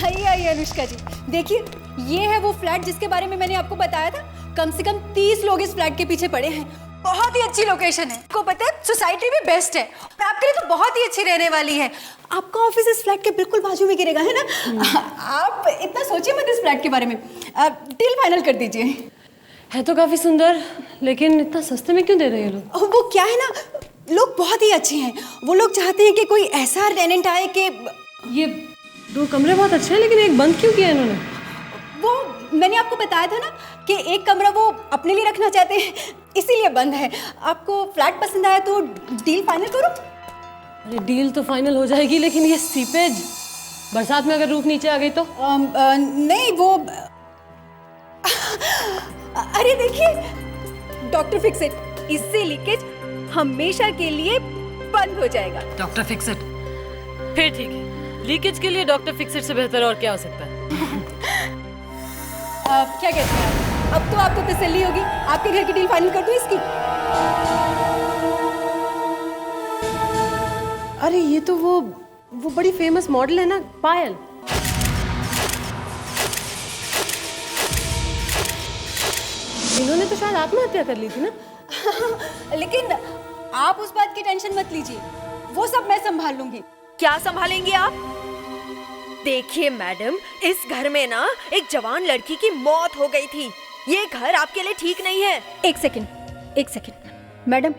आइए आइए अनुष्का जी, देखिए ये है वो फ्लैट जिसके बारे में मैंने आपको बताया था। कम से कम 30 लोग इस फ्लैट के पीछे पड़े हैं। बहुत ही अच्छी लोकेशन है, आपको पता है सोसाइटी भी बेस्ट है, आपके लिए तो बहुत ही अच्छी रहने वाली है। आपका ऑफिस इस फ्लैट के बिल्कुल बाजू में गिरेगा, है ना? आप इतना सोचिए मत इस फ्लैट के बारे में, डील फाइनल कर दीजिए। है तो काफी सुंदर, लेकिन इतना सस्ते में क्यों दे रहे हैं लोग? वो क्या है ना, लोग बहुत ही अच्छे हैं। वो लोग चाहते हैं कि कोई ऐसा टेनेंट आए कि ये 2 कमरे बहुत अच्छे हैं, लेकिन एक बंद क्यों किया इन्होंने? वो मैंने आपको बताया था ना कि एक कमरा वो अपने लिए रखना चाहते हैं, इसीलिए बंद है। आपको फ्लैट पसंद आया तो डील फाइनल करो। अरे डील तो फाइनल हो जाएगी, लेकिन ये सीपेज, बरसात में अगर रूफ नीचे आ गई तो? नहीं वो अरे देखिए, डॉक्टर फिक्सिट, इससे लीकेज हमेशा के लिए बंद हो जाएगा। Doctor Fixit? फिर ठीक है, लीकेज के लिए डॉक्टर फिक्सिट से बेहतर और क्या हो सकता है? क्या कहते हैं आप? अब तो आपको तसल्ली होगी, आपके घर की डील फाइनल कर दूं इसकी? अरे ये तो वो बड़ी फेमस मॉडल है ना, पायल। इन्होंने तो शायद आत्महत्या कर ली थी ना? लेकिन आप उस बात की टेंशन मत लीजिए, वो सब मैं संभाल लूंगी। क्या संभालेंगे आप? देखिए मैडम, इस घर में ना एक जवान लड़की की मौत हो गई थी। ये घर आपके लिए ठीक नहीं है। एक सेकंड मैडम,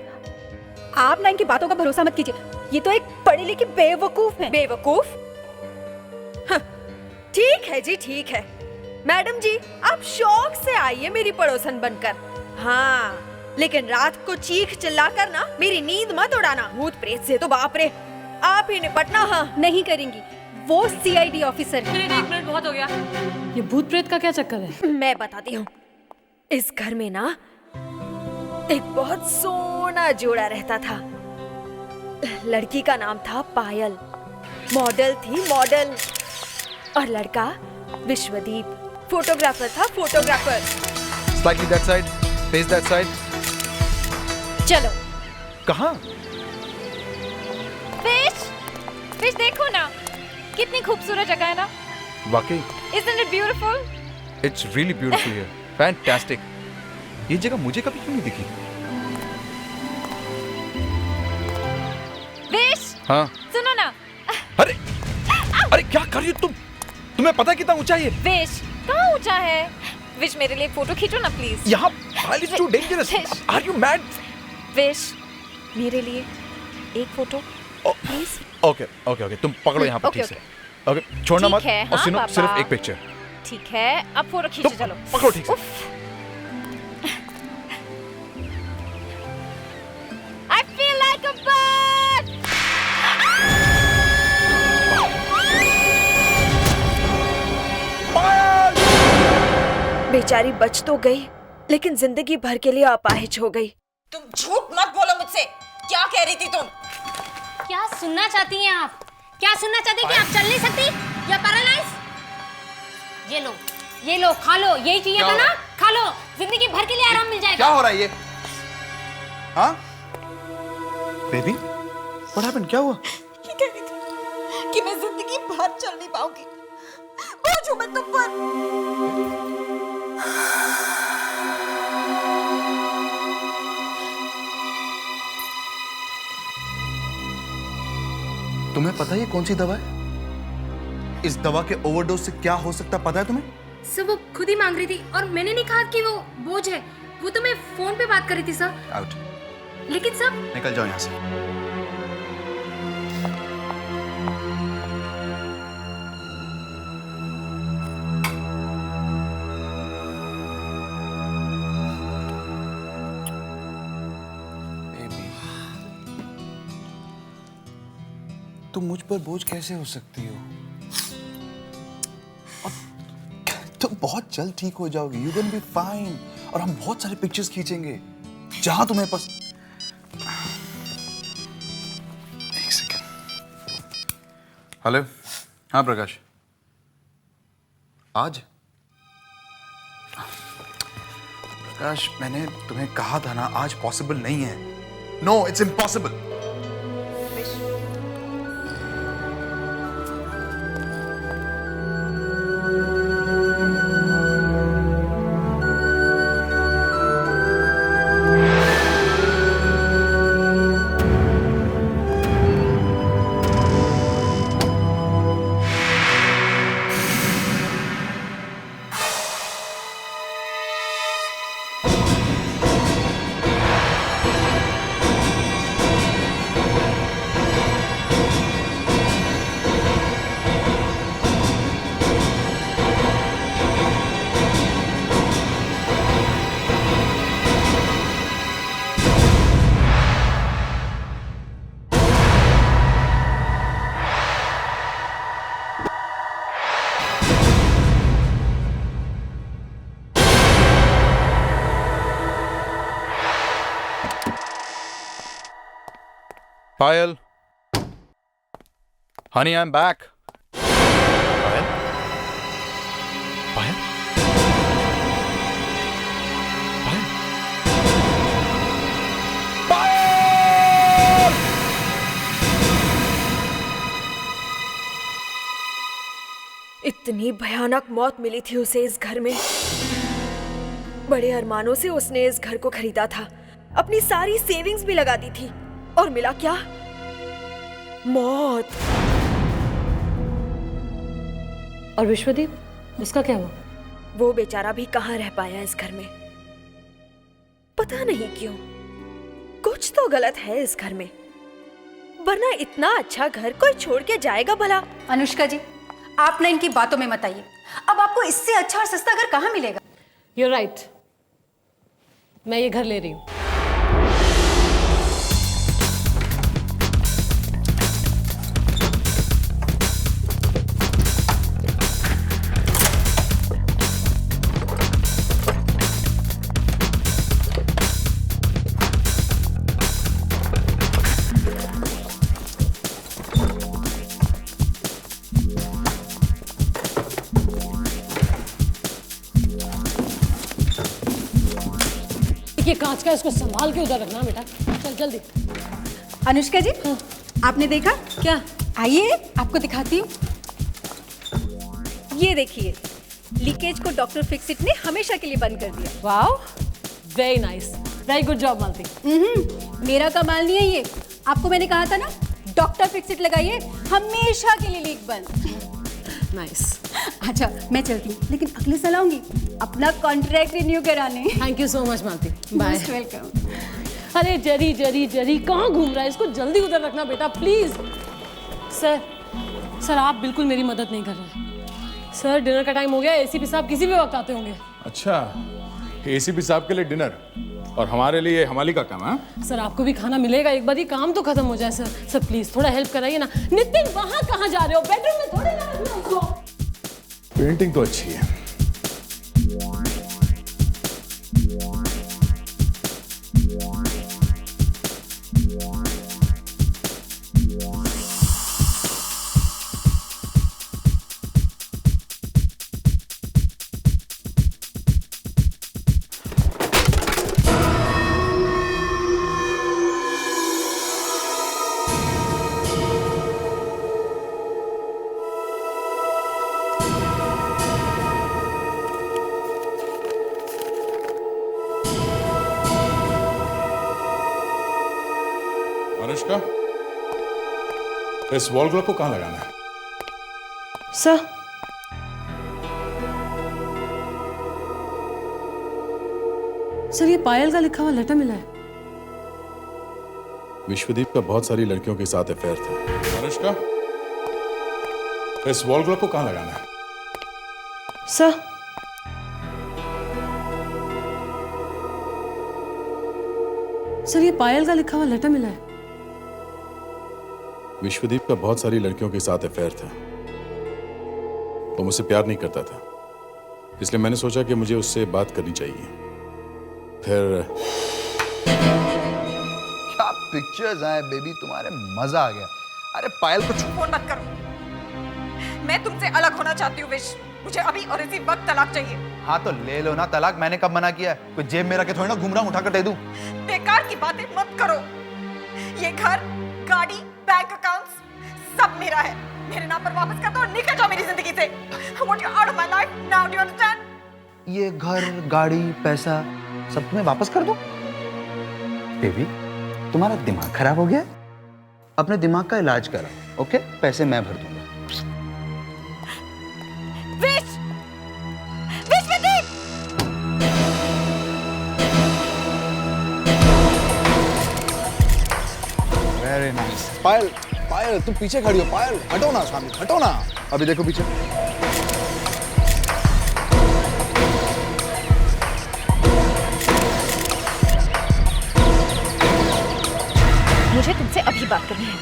आप ना इनकी बातों का भरोसा मत कीजिए। ये तो एक पढ़ी लिखी बेवकूफ है। बेवकूफ? ठीक है जी, ठीक है। मैडम जी, आप शौक से आइए मेरी पड़ोसन बनकर। हाँ, लेकिन रात को चीख चिल्लाकर ना मेरी नींद मत उड़ाना। भूत प्रेत से तो बाप रे, आप ही निपटना। हाँ, नहीं करेंगी, वो सीआईडी ऑफिसर है। एक मिनट बहुत हो गया। ये भूत प्रेत का क्या चक्कर है? मैं बताती हूँ। इस घर में ना एक बहुत सोना जोड़ा रहता था। लड़की का नाम था पायल, मॉडल थी मॉडल, और लड़का विश्वदीप, फोटोग्राफर था photographer. Slightly that side, face that side. चलो। कहाँ? फिश देखो ना, कितनी खूबसूरत जगह है ना। वाकई। Isn't it beautiful? It's really beautiful here. Fantastic. ये जगह मुझे कभी क्यों नहीं दिखी? फिश, हाँ। सुनो ना। अरे क्या कर रही हो तुम? तुम्हें पता है कितना ऊंचा है ये? फिश, कहाँ ऊंचा है? फिश, मेरे लिए एक फोटो खींचो ना प्लीज। यहाँ pile is too dangerous. Are you mad? Fish, मेरे लिए एक फोटो प्लीज। ओके, तुम पकड़ो यहाँ पर ठीक से। ओके, छोड़ना मत। है, और हाँ, सुनो, पापा। सिर्फ एक पिक्चर। ठीक है, अब फोटो खींचो, चलो। पकड़ो ठीक से। I feel like a bird. बेचारी बच तो गई, लेकिन जिंदगी भर के लिए अपाहिज हो गई। तुम झूठ मत बोलो मुझसे। क्या कह रही थी तुम? क्या सुनना चाहती हैं आप? क्या सुनना चाहती हैं कि आप चल नहीं सकती या पैरालाइज? ये लो खा लो, यही चाहिए था ना? खा लो, जिंदगी भर के लिए आराम मिल जाएगा। क्या हो रहा है ये? हाँ? Baby, what happened? क्या हुआ? ये कह रही थी कि मैं जिंदगी भर चल नहीं पाऊंगी। बोझ हूं मैं तुम पर। तुम्हें पता है ये कौन सी दवा है? इस दवा के ओवरडोज से क्या हो सकता है पता है तुम्हें? सर वो खुद ही मांग रही थी, और मैंने नहीं कहा कि वो बोझ है। वो तो मैं फोन पे बात कर रही थी सर। आउट। लेकिन सर निकल जाओ यहाँ से। बेबी, तुम मुझ पर बोझ कैसे हो सकती हो? तुम बहुत जल्द ठीक हो जाओगी। You gonna be fine. और हम बहुत सारे पिक्चर्स खींचेंगे जहां तुम्हें एक सेकेंड। हेलो। हाँ प्रकाश, आज? प्रकाश, मैंने तुम्हें कहा था ना, आज पॉसिबल नहीं है। No, it's impossible. Payal, honey, I'm back. Payal, Payal, Payal, Payal! इतनी भयानक मौत मिली थी उसे इस घर में। बड़े अरमानों से उसने इस घर को खरीदा था, अपनी सारी सेविंग्स भी लगा दी थी, और मिला क्या? मौत। और विश्वदीप, उसका क्या हुआ? वो बेचारा भी कहाँ रह पाया इस घर में। पता नहीं क्यों, कुछ तो गलत है इस घर में, वरना इतना अच्छा घर कोई छोड़ के जाएगा भला? अनुष्का जी, आप ना इनकी बातों में मत आइए। अब आपको इससे अच्छा और सस्ता घर कहाँ मिलेगा? You're right. मैं ये घर ले रही हूँ। ये कांच का, इसको संभाल के उधर रखना बेटा। चल जल्दी। अनुष्का जी, आपने देखा? क्या? आइए आपको दिखाती हूँ। ये देखिए, लीकेज को डॉक्टर फिक्सिट ने हमेशा के लिए बंद कर दिया। Wow, very nice, very good job Malti. मेरा कमाल नहीं है ये, आपको मैंने कहा था ना, डॉक्टर फिक्सिट लगाइए, हमेशा के लिए लीक बंद। नाइस। अच्छा मैं चलती हूँ, लेकिन अगले साल आऊंगी अपना कॉन्ट्रैक्ट रिन्यू कराने। Thank you so much Malti. Bye. Most welcome. अरे जरी जरी जरी कहाँ घूम रहा है? इसको जल्दी उधर रखना बेटा, प्लीज। सर आप बिल्कुल मेरी मदद नहीं कर रहे। सर डिनर का टाइम हो गया, एसीपी साहब किसी भी वक्त आते होंगे। अच्छा, एसीपी साहब के लिए डिनर और हमारे लिए हमाली का काम है? सर आपको भी खाना मिलेगा, एक बार ये काम तो खत्म हो जाए। सर प्लीज थोड़ा हेल्प कराइए ना। नितिन, वहाँ कहाँ जा रहे हो? बेडरूम में थोड़ी ना रखना उसको। पेंटिंग तो अच्छी है। अनुष्का, इस वॉल क्लॉक को कहाँ लगाना है? सर ये पायल का लिखा हुआ लेटर मिला है। विश्वदीप का बहुत सारी लड़कियों के साथ अफेयर था। अनुष्का, इस वॉल क्लॉक को कहाँ लगाना है? सर ये पायल का लिखा हुआ लेटर मिला है। विश्वदीप का बहुत सारी लड़कियों के साथ अफेयर था। वो मुझसे प्यार नहीं करता था, इसलिए मैंने सोचा कि मुझे उससे बात करनी चाहिए। फिर क्या पिक्चर्स आए बेबी, तुम्हारे मजा आ गया। अरे पायल को फोन मत करो, मैं तुमसे अलग होना चाहती हूँ विश। मुझे अभी और इसी वक्त तलाक चाहिए। हाँ तो ले लो ना तलाक, मैंने कब मना किया? कोई जेब में रखे थोड़ी ना घूम रहा हूं, उठाकर दे दूं। बेकार की बातें मत करो। ये घर, गाड़ी, बैंक अकाउंट्स सब मेरा है। मेरे नाम पर वापस कर दो और निकल जाओ मेरी जिंदगी से। I want you out of my life now, do you understand? ये घर, गाड़ी, पैसा सब तुम्हें वापस कर दो? बेबी, तुम्हारा दिमाग खराब हो गया? अपने दिमाग का इलाज कराओ, ओके? पैसे मैं भर दूंगा। विश! विश्वदीप! Very nice. पायल, पायल तुम पीछे खड़ी हो। पायल हटो ना सामने, हटो ना। अभी देखो पीछे। मुझे तुमसे अभी बात करनी है।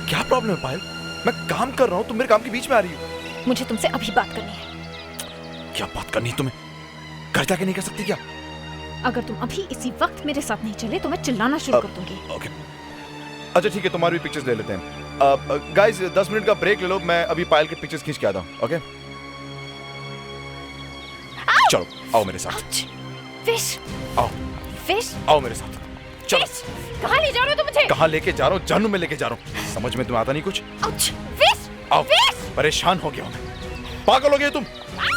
क्या प्रॉब्लम है पायल? मैं काम कर रहा हूँ, तुम मेरे काम के बीच में आ रही हो। मुझे तुमसे अभी बात करनी है। क्या बात करनी है तुम्हें? घर जाके नहीं कर सकती क्या? अगर तुम अभी इसी वक्त मेरे साथ नहीं चले तो मैं चिल्लाना शुरू कर दूंगी। ओके। अच्छा ठीक है, तुम्हारी भी पिक्चर्स ले लेते हैं। गाइस 10 मिनट का ब्रेक ले लो, मैं अभी पायल के पिक्चर्स खींच के आता हूँ। ओके चलो आओ मेरे साथ। फिश आओ फिश आओ मेरे साथ चलो। फिश कहाँ ले जा रहे हो तुम मुझे? कहाँ लेके जा रहा हूँ? जानू में लेके जा रहा हूँ। समझ में तुम्हें आता नहीं कुछ? फिश आओ। फिश परेशान हो गया हूँ मैं। पागल हो गए तुम?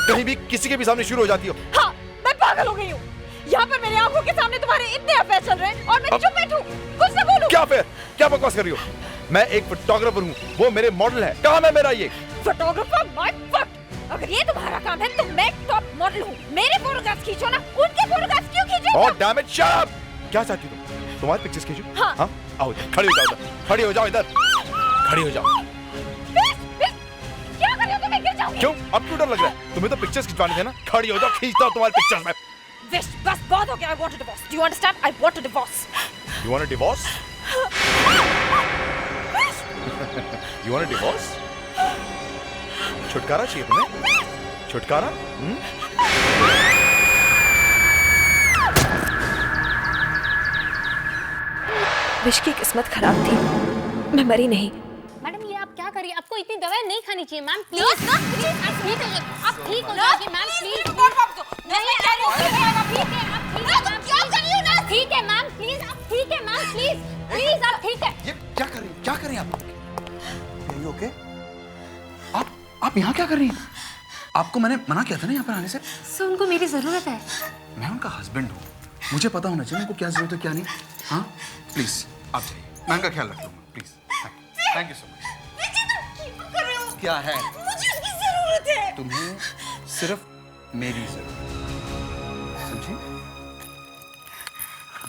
कहीं भी किसी के भी सामने शुरू हो जाती हो। हाँ मैं पागल हो गई हूँ। यहाँ पर मेरी आंखों के सामने तुम्हारे इतने अफेयर चल रहे हैं और मैं चुप बैठूं, कुछ ना बोलूं। क्या अफेयर? क्या बकवास कर रही हो? मैं एक फोटोग्राफर हूँ, वो मेरे मॉडल है। कहाँ मैं मेरा ये फोटोग्राफर? My fuck! अगर ये तुम्हारा काम है तो मैं टॉप मॉडल हूँ। मेरे फोटोग्राफ्स खींचो ना, उनके फोटोग्राफ्स क्यों खींचो? Oh damn it, shut up! क्या चाहती तुम? तुम्हारी पिक्चर्स खींचो? हाँ। आओ इधर, खड़ी हो जाओ इधर, खड़ी हो जाओ इधर, खड़ी हो जाओ। क्या कर रहे हो तुम? मैं गिर जाऊंगी। क्यों? अब क्यों डर लग रहा है? तुम्हें तो पिक्चर्स खिंचवाने थे ना? खड़ी हो जाओ, खींचता हूँ तुम्हारी पिक्चर्स में। विश बस बहुत हो गया। I want a divorce. Do you understand? I want a divorce. You want a divorce? You want a divorce? छुटकारा चाहिए तुम्हें? छुटकारा? विश की किस्मत खराब थी, मैं मरी नहीं। मैडम ये आप क्या करिए, आपको इतनी दवाई नहीं खानी चाहिए मैम, प्लीज आप ठीक हो जाइए मैम, प्लीज। ठीक है मैम, प्लीज आप ठीक है मैम, प्लीज आप ठीक है। ये क्या कर रही हैं? क्या कर रही हैं आप? Are you okay? आप यहाँ क्या कर रही हैं? आपको मैंने मना किया था ना यहाँ पर आने से। सर उनको मेरी जरूरत है। मैं उनका हस्बैंड हूँ, मुझे पता होना चाहिए उनको क्या जरूरत है क्या नहीं। हाँ प्लीज आप जाइए, मैं उनका ख्याल रख लूँगा। Please thank you so much. क्या है? मुझे उसकी जरूरत है। तुम्हें सिर्फ मेरी जरूरत, समझी?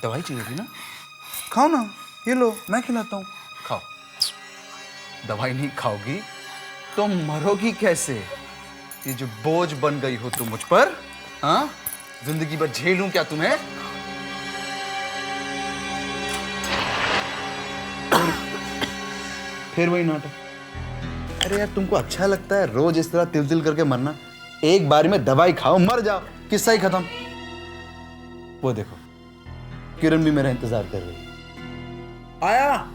दवाई चाहिए थी ना? खाओ ना, ये लो मैं खिलाता हूँ, खाओ। दवाई नहीं खाओगी तो मरोगी कैसे? ये जो बोझ बन गई हो तुम मुझ पर, हाँ? जिंदगी भर झेलूं क्या तुम्हें? फिर वही नाटक। अरे यार तुमको अच्छा लगता है रोज इस तरह तिल तिल करके मरना? एक बारी में दवाई खाओ, मर जाओ, किस्सा ही खत्म। वो देखो किरण भी मेरा इंतजार कर रही है। आया।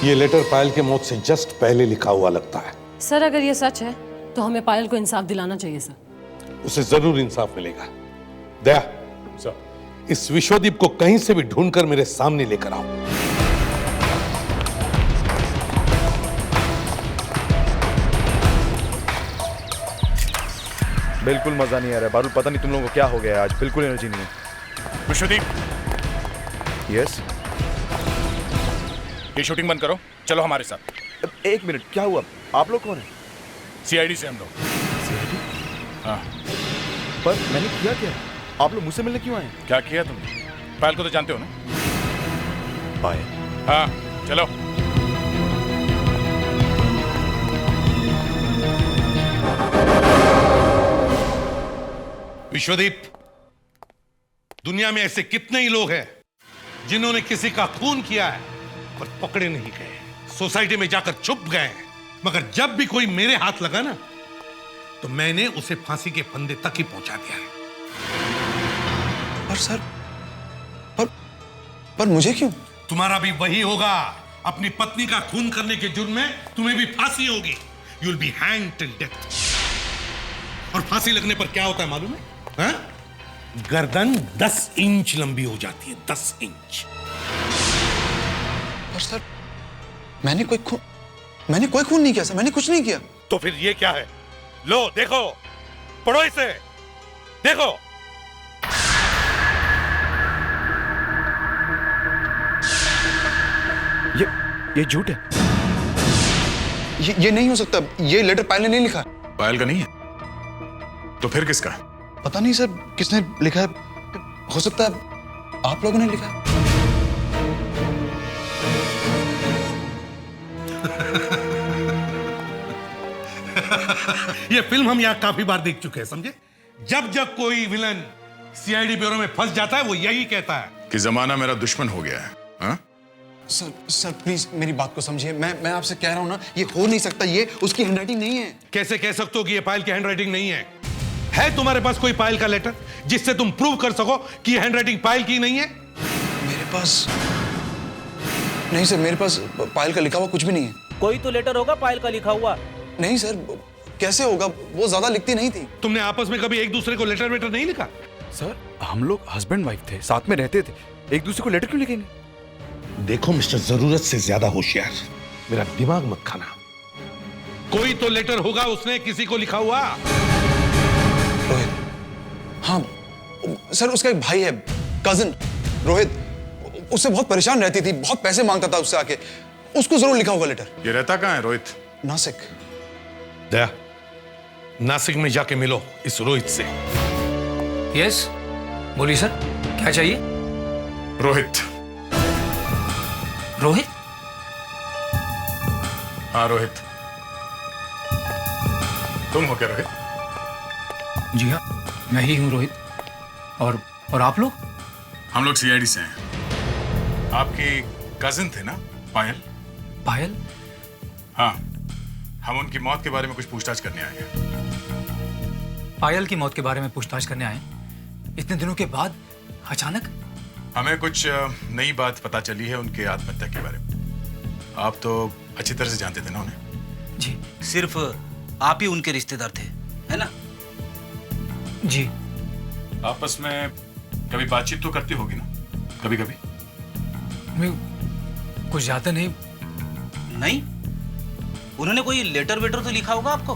ये लेटर पायल के मौत से जस्ट पहले लिखा हुआ लगता है। सर अगर ये सच है तो हमें पायल को इंसाफ दिलाना चाहिए सर। उसे जरूर इंसाफ मिलेगा। दया सर, इस विश्वदीप को कहीं से भी ढूंढकर मेरे सामने लेकर आओ। बिल्कुल मजा नहीं आ रहा है बारूद, पता नहीं तुम लोगों को क्या हो गया है आज, बिल्कुल एनर्जी नहीं है। विश्वदीप, यस ये शूटिंग बंद करो, चलो हमारे साथ। एक मिनट, क्या हुआ? आप लोग कौन हैं? सीआईडी से हम लोग। हाँ। पर मैंने किया क्या? आप लोग मुझसे मिलने क्यों आए? क्या किया तुमने? पायल को तो जानते हो ना? पायल? हाँ चलो। विश्वदीप, दुनिया में ऐसे कितने ही लोग हैं जिन्होंने किसी का खून किया है पर पकड़े नहीं गए, सोसाइटी में जाकर छुप गए, मगर जब भी कोई मेरे हाथ लगा ना तो मैंने उसे फांसी के फंदे तक ही पहुंचा दिया है। पर सर, पर मुझे क्यों? तुम्हारा भी वही होगा। अपनी पत्नी का खून करने के जुर्म में तुम्हें भी फांसी होगी। You will be hanged till death. और फांसी लगने पर क्या होता है मालूम है? हाँ? गर्दन 10 इंच लंबी हो जाती है, 10 इंच। पर सर, मैंने कोई खून नहीं किया सर, मैंने कुछ नहीं किया। तो फिर ये क्या है? लो देखो, पढ़ो इसे, देखो। ये ये झूठ है। ये नहीं हो सकता, ये लेटर पायल ने नहीं लिखा। पायल का नहीं है तो फिर किसका है? पता नहीं सर किसने लिखा है, हो सकता है आप लोगों ने लिखा है। ये फिल्म हम यहाँ काफी बार देख चुके हैं, समझे? जब जब कोई विलन सीआईडी ब्यूरो में फंस जाता है वो यही कहता है कि जमाना मेरा दुश्मन हो गया है। हाँ? सर प्लीज मेरी बात को समझिए, मैं आपसे कह रहा हूं ना, ये हो नहीं सकता, ये उसकी हैंडराइटिंग नहीं है। कैसे कह सकते हो कि ये पायल की हैंडराइटिंग नहीं है? है तुम्हारे पास कोई पायल का लेटर जिससे तुम प्रूव कर सको कि ये हैंडराइटिंग पायल की नहीं है? मेरे पास नहीं सर, मेरे पास पायल का लिखा हुआ कुछ भी नहीं है। कोई तो लेटर होगा पायल का लिखा हुआ। नहीं सर, कैसे होगा, वो ज्यादा लिखती नहीं थी। तुमने आपस में कभी एक दूसरे को लेटर वेटर नहीं लिखा? सर हम लोग हस्बैंड वाइफ थे, साथ में रहते थे, एक दूसरे को लेटर क्यों लिखेंगे? देखो मिस्टर, जरूरत से ज्यादा होशियार, मेरा दिमाग मत खाना। कोई तो लेटर होगा उसने किसी को लिखा हुआ। रोहित, हाँ सर, उसका एक भाई है, कजिन रोहित, उससे बहुत परेशान रहती थी, बहुत पैसे मांगता था उससे आके, उसको जरूर लिखा होगा लेटर। ये रहता कहाँ है रोहित? नासिक। दया, नासिक में जाके मिलो इस रोहित से। यस, बोलिए सर, क्या चाहिए? रोहित। रोहित? हाँ रोहित। तुम हो क्या रोहित? जी हाँ, मैं ही हूँ रोहित। और आप लोग? हम लोग सीआईडी से हैं। आपकी कजिन थे ना पायल? पायल? हाँ, हम उनकी मौत के बारे में कुछ पूछताछ करने आए हैं। पायल की मौत के बारे में पूछताछ करने आए? इतने दिनों के बाद अचानक? हमें कुछ नई बात पता चली है उनके आत्महत्या के बारे में। आप तो अच्छी तरह से जानते थे ना उन्हें? जी। सिर्फ आप ही उनके रिश्तेदार थे, है ना? जी। आपस में कभी बातचीत तो करती होगी ना, कभी कभी? मैं कुछ ज्यादा नहीं। नहीं? उन्होंने कोई लेटर वेटर तो लिखा होगा आपको?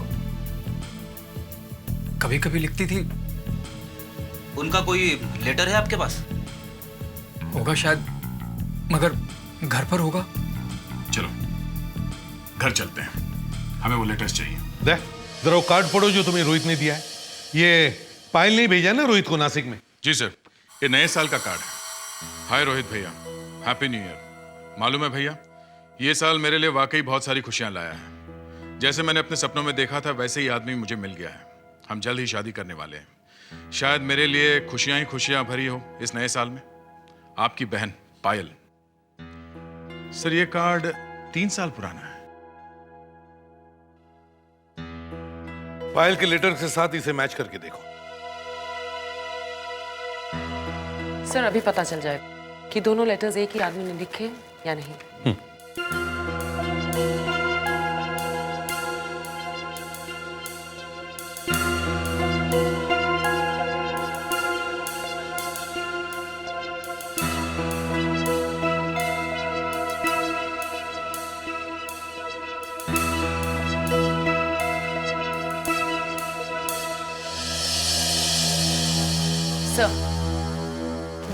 कभी कभी लिखती थी। उनका कोई लेटर है आपके पास? होगा शायद, मगर घर पर होगा। चलो घर चलते हैं, हमें वो लेटर्स चाहिए। दे, जरा वो कार्ड पढ़ो जो तुम्हें रोहित ने दिया है। ये पायल ने भेजा ना रोहित को नासिक में? जी सर, ये नए साल का कार्ड है। हाय रोहित भैया, हैप्पी न्यू ईयर। मालूम है भैया, ये साल मेरे लिए वाकई बहुत सारी खुशियां लाया है। जैसे मैंने अपने सपनों में देखा था वैसे ही आदमी मुझे मिल गया है। हम जल्द ही शादी करने वाले हैं। शायद मेरे लिए खुशियां ही खुशियां भरी हो इस नए साल में। आपकी बहन पायल। सर ये कार्ड 3 साल पुराना है। पायल के लेटर के साथ इसे मैच करके देखो। सर अभी पता चल जाएगा कि दोनों लेटर्स एक ही आदमी ने लिखे या नहीं। सर,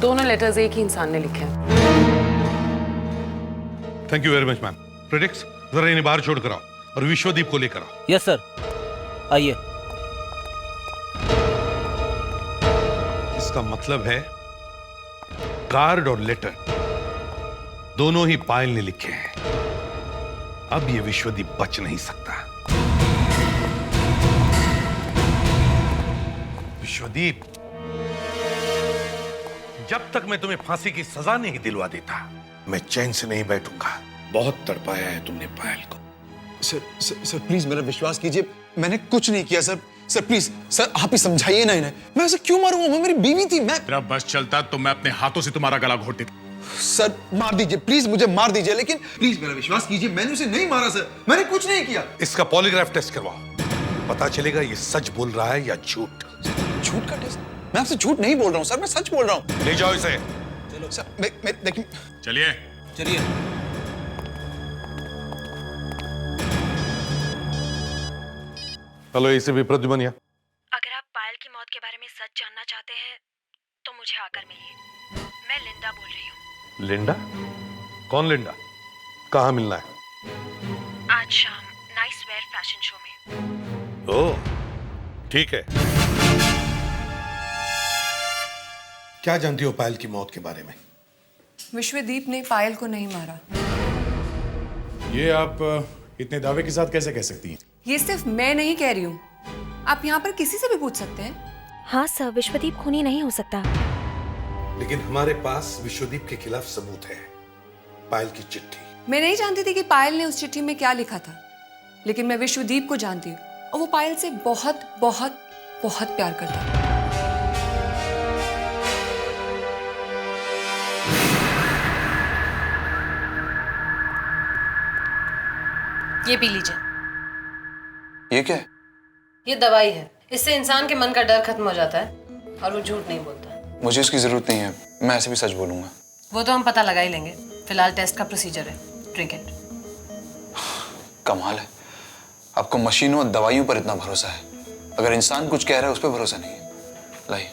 दोनों लेटर्स एक ही इंसान ने लिखे हैं। Thank you very much ma'am. Predicts, जरा इन्हें बाहर छोड़ कर आओ और विश्वदीप को लेकर आओ। यस सर, आइए। इसका मतलब है कार्ड और लेटर दोनों ही पायल ने लिखे हैं। अब ये विश्वदीप बच नहीं सकता। विश्वदीप, जब तक मैं तुम्हें फांसी की सजा नहीं दिलवा देता मैं चैन से नहीं बैठूंगा। बहुत तड़पाया है तुमने पायल को। सर प्लीज मेरा विश्वास कीजिए, मैंने कुछ नहीं किया सर। सर प्लीज सर, आप ही समझाइए ना इन्हें। मैं ऐसे क्यों मारूंगा, वो मेरी बीवी थी। मेरा बस चलता तो मैं अपने हाथों से तुम्हारा गला घोट देता। सर मार दीजिए प्लीज, मुझे मार दीजिए, लेकिन प्लीज मेरा विश्वास कीजिए, मैंने उसे नहीं मारा सर, मैंने कुछ नहीं किया। इसका पॉलीग्राफ टेस्ट करवाओ, पता चलेगा ये सच बोल रहा है या झूठ। झूठ का टेस्ट? मैं आपसे झूठ नहीं बोल रहा हूँ सर, मैं सच बोल रहा हूँ। ले जाओ इसे। चलो सर, देखिए। चलिए चलिए। हेलो, इसे भी प्रद्युमन यहाँ। अगर आप पायल की मौत के बारे में सच जानना चाहते हैं तो मुझे आकर मिलिए। मैं लिंडा बोल रही हूँ। लिंडा? कौन लिंडा? कहाँ मिलना है? आज शाम नाइस वेयर फैशन शो में। ओह, ठीक है। क्या जानती हो पायल की मौत के बारे में? विश्वदीप ने पायल को नहीं मारा। ये आप इतने दावे के साथ कैसे कह सकती हैं? ये सिर्फ मैं नहीं कह रही हूँ, आप यहाँ पर किसी से भी पूछ सकते हैं। हाँ सर, विश्वदीप खूनी नहीं हो सकता। लेकिन हमारे पास विश्वदीप के खिलाफ सबूत है, पायल की चिट्ठी। मैं नहीं जानती थी कि पायल ने उस चिट्ठी में क्या लिखा था, लेकिन मैं विश्वदीप को जानती हूँ और वो पायल से बहुत बहुत बहुत प्यार करता है। ये पी लीजिए। ये क्या है? ये दवाई है, इससे इंसान के मन का डर खत्म हो जाता है और वो झूठ नहीं बोलता। मुझे इसकी जरूरत नहीं है, मैं ऐसे भी सच बोलूंगा। वो तो हम पता लगा ही लेंगे, फिलहाल टेस्ट का प्रोसीजर है। Drink it. कमाल है, आपको मशीनों और दवाइयों पर इतना भरोसा है, अगर इंसान कुछ कह रहा है उस पर भरोसा नहीं है। लाइए।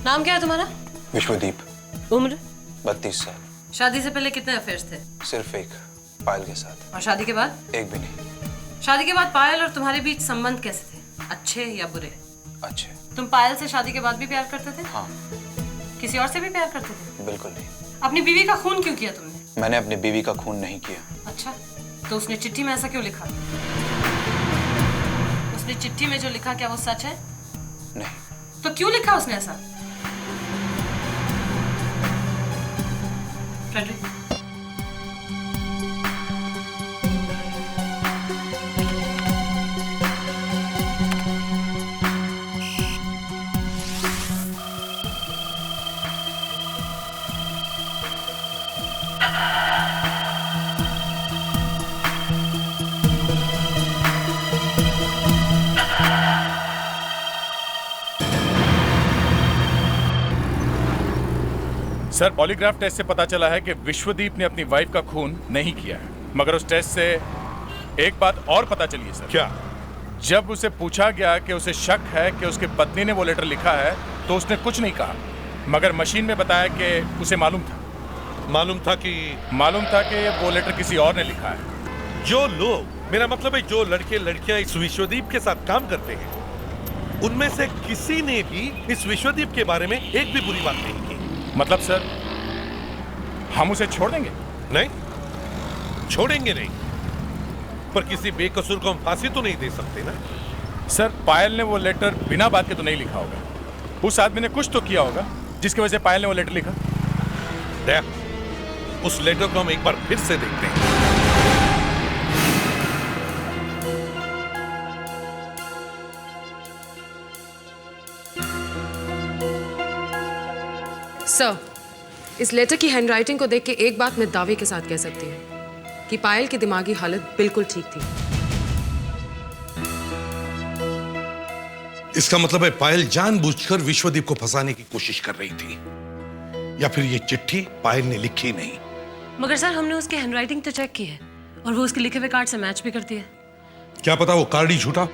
नाम क्या है तुम्हारा? विश्वदीप। उम्र? 32 साल। शादी से पहले कितने अफेयर्स थे? सिर्फ एक, पायल के साथ। और शादी के बाद? एक भी नहीं। शादी के बाद पायल और तुम्हारे बीच संबंध कैसे थे, अच्छे या बुरे? अच्छे। तुम पायल से शादी के बाद भी प्यार करते थे? हाँ। किसी और से भी प्यार करते थे? बिल्कुल नहीं। अपनी बीवी का खून क्यों किया तुमने? मैंने अपनी बीवी का खून नहीं किया। अच्छा, तो उसने चिट्ठी में ऐसा क्यों लिखा? उसने चिट्ठी में जो लिखा क्या वो सच है? नहीं। तो क्यों लिखा उसने ऐसा? फ्रेडरिक, सर, पॉलीग्राफ टेस्ट से पता चला है कि विश्वदीप ने अपनी वाइफ का खून नहीं किया है, मगर उस टेस्ट से एक बात और पता चली है सर। क्या? जब उसे पूछा गया कि उसे शक है कि उसकी पत्नी ने वो लेटर लिखा है तो उसने कुछ नहीं कहा, मगर मशीन में बताया कि उसे मालूम था कि वो लेटर किसी और ने लिखा है। जो लोग, मेरा मतलब है जो लड़के लड़कियां इस विश्वदीप के साथ काम करते हैं, उनमें से किसी ने भी इस विश्वदीप के बारे में एक भी बुरी बात नहीं की। मतलब सर, हम उसे छोड़ देंगे? नहीं, छोड़ेंगे नहीं, पर किसी बेकसूर को हम फांसी तो नहीं दे सकते ना। सर, पायल ने वो लेटर बिना बात के तो नहीं लिखा होगा, उस आदमी ने कुछ तो किया होगा जिसकी वजह से पायल ने वो लेटर लिखा। देख, उस लेटर को हम एक बार फिर से देखते हैं। सर, इस लेटर की हैंडराइटिंग को देख के एक बात मैं दावे के साथ कह सकती हूँ कि पायल की दिमागी हालत बिल्कुल ठीक थी। इसका मतलब है पायल जानबूझकर विश्वदीप को फंसाने की कोशिश कर रही थी, या फिर ये चिट्ठी पायल ने लिखी नहीं। मगर सर, हमने उसकी हैंडराइटिंग तो चेक की है और वो उसके लिखे हुए कार्ड से मैच भी करती है। क्या पता वो कार्ड ही झूठा।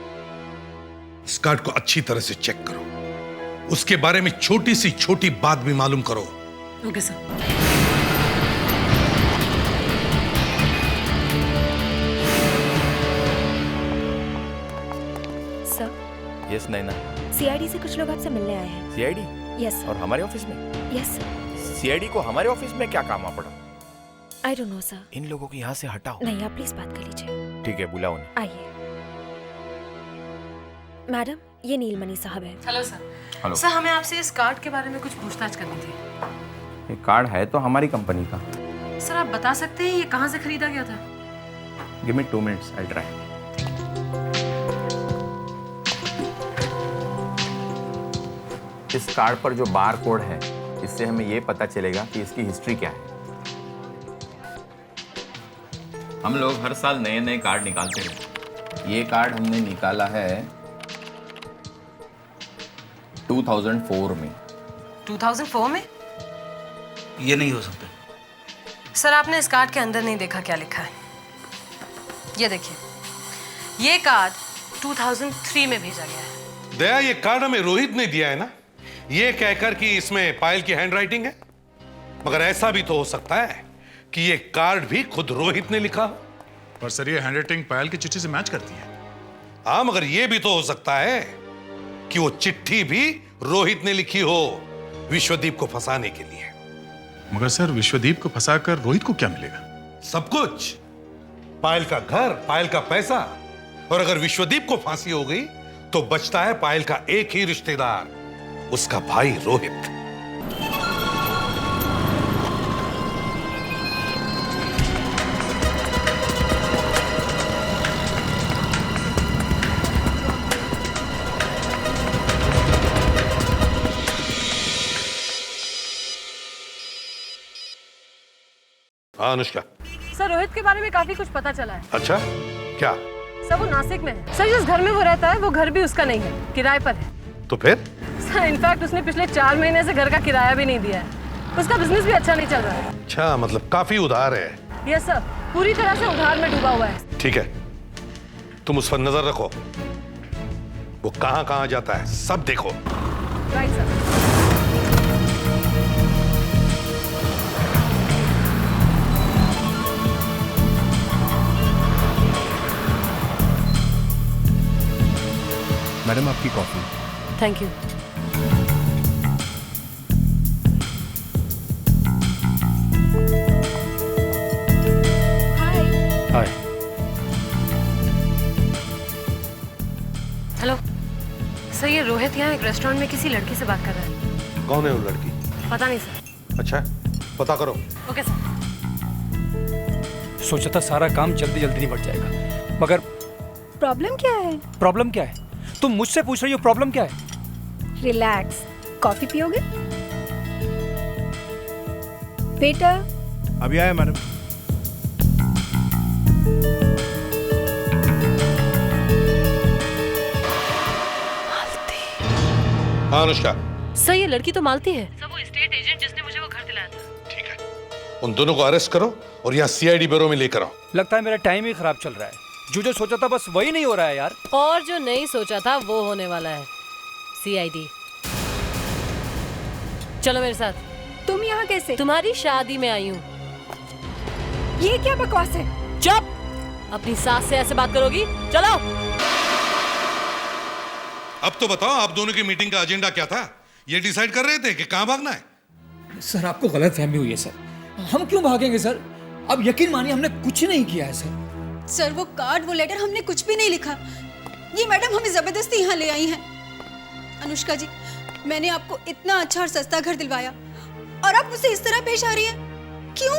इस कार्ड को अच्छी तरह से चेक करो, उसके बारे में छोटी सी छोटी बात भी मालूम करो। Okay sir. सर। यस नैना। सीआईडी से कुछ लोग आपसे मिलने आए हैं। सीआईडी? यस। और हमारे ऑफिस में? Yes sir. सीआईडी को हमारे ऑफिस में क्या काम आ पड़ा? I don't know sir. इन लोगों को यहाँ से हटाओ। नहीं, आप प्लीज बात कर लीजिए। ठीक है, बुलाओ उन्हें। आइए। मैडम, ये नीलमणि साहब है। Hello sir. हेलो सर, हमें आपसे इस कार्ड के बारे में कुछ पूछताछ करनी थी। ये कार्ड है तो हमारी कंपनी का। सर, आप बता सकते हैं ये कहाँ से खरीदा गया था? Give me 2 minutes, I try. इस कार्ड पर जो बार कोड है, इससे हमें ये पता चलेगा कि इसकी हिस्ट्री क्या है। हम लोग हर साल नए नए कार्ड निकालते हैं। ये कार्ड हमने निकाला है 2004 में। 2004 में? ये नहीं हो सकता। सर, आपने इस कार्ड के अंदर नहीं देखा क्या लिखा है? ये देखिए, ये कार्ड 2003 में भेजा गया है। दया, ये कार्ड हमें रोहित ने दिया है ना? ये कहकर कि इसमें पायल की हैंडराइटिंग है, मगर ऐसा भी तो हो सकता है कि ये कार्ड भी खुद रोहित ने लिखा हो। पर सर ये हैंडराइटिंग पायल की चिट्ठी से मैच करती है। हाँ, मगर ये भी तो हो सकता है कि वो चिट्ठी भी रोहित ने लिखी हो विश्वदीप को फंसाने के लिए। मगर सर विश्वदीप को फंसाकर रोहित को क्या मिलेगा? सब कुछ, पायल का घर, पायल का पैसा, और अगर विश्वदीप को फांसी हो गई तो बचता है पायल का एक ही रिश्तेदार, उसका भाई रोहित। हाँ अनुष्का। सर रोहित के बारे में काफी कुछ पता चला है। अच्छा, क्या? सर वो नासिक में है। सर जिस घर में वो रहता है वो घर भी उसका नहीं है, किराए पर है। तो फिर? सर इनफैक्ट उसने पिछले 4 महीने से घर का किराया भी नहीं दिया है। उसका बिजनेस भी अच्छा नहीं चल रहा है। अच्छा, मतलब काफी उधार है। यस सर, पूरी तरह से उधार में डूबा हुआ है। ठीक है, तुम उस पर नजर रखो, वो कहां कहां जाता है सब देखो। Right sir. मैडम आपकी coffee. Thank you. Hi. Hello sir, ये रोहित यहाँ एक रेस्टोरेंट में किसी लड़की से बात कर रहा है। कौन है वो लड़की? पता नहीं सर। अच्छा, पता करो। Okay sir. सोचा था सारा काम जल्दी जल्दी निपट जाएगा, मगर प्रॉब्लम क्या है? प्रॉब्लम क्या है? तुम मुझसे पूछ रही हो प्रॉब्लम क्या है? रिलैक्स, कॉफी पियोगे? बेटा अभी आया मैडम। हाँ अनुष्का। सर ये लड़की तो मालती है। सर वो एस्टेट एजेंट जिसने मुझे वो घर दिलाया था। ठीक है, उन दोनों को अरेस्ट करो और यहाँ सीआईडी ब्यूरो में लेकर आओ। लगता है मेरा टाइम ही खराब चल रहा है। जो सोचा था बस वही नहीं हो रहा है यार। और जो नहीं सोचा था वो होने वाला है। सीआईडी। चलो मेरे साथ। तुम यहाँ कैसे? तुम्हारी शादी में आई हूँ। ये क्या बकवास है? चुप! अपनी सास से ऐसे बात करोगी? चलो। अब तो बताओ, आप दोनों की मीटिंग का एजेंडा क्या था? ये डिसाइड कर रहे थे कि कहाँ भागना है? सर आपको गलतफहमी हुई है सर। हम क्यों भागेंगे सर? अब यकीन मानिए हमने कुछ नहीं किया है सर। सर वो कार्ड, वो लेटर हमने कुछ भी नहीं लिखा। ये मैडम हमें जबरदस्ती यहाँ ले आई हैं। अनुष्का जी, मैंने आपको इतना अच्छा और सस्ता घर दिलवाया और आप मुझसे इस तरह पेश आ रही हैं, क्यों?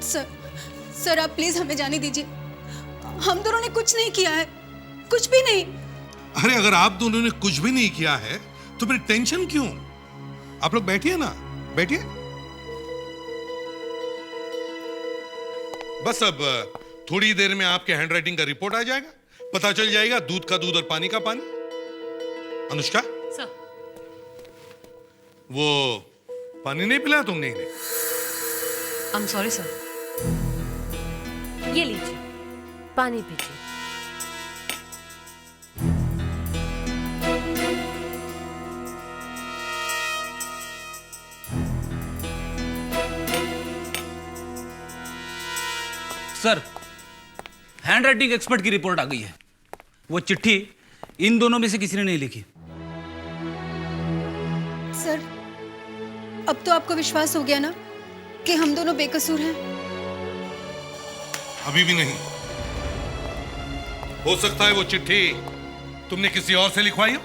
सर आप प्लीज हमें जाने दीजिए। हम दोनों ने कुछ नहीं किया है, कुछ भी नहीं। अरे अगर आप दोनों ने कुछ भी नहीं किया है तो फिर टेंशन क्यों? आप लोग बैठिए ना, बैठिए। बस अब थोड़ी देर में आपके हैंडराइटिंग का रिपोर्ट आ जाएगा, पता चल जाएगा दूध का दूध और पानी का पानी। अनुष्का सर, वो पानी नहीं पिलाया तुमने इन्हें? I am sorry sir. ये लीजिए, पानी पीजिए। सर, हैंडराइटिंग एक्सपर्ट की रिपोर्ट आ गई है। वो चिट्ठी इन दोनों में से किसी ने नहीं लिखी। सर, अब तो आपको विश्वास हो गया ना कि हम दोनों बेकसूर हैं? अभी भी नहीं। हो सकता है वो चिट्ठी तुमने किसी और से लिखवाई हो।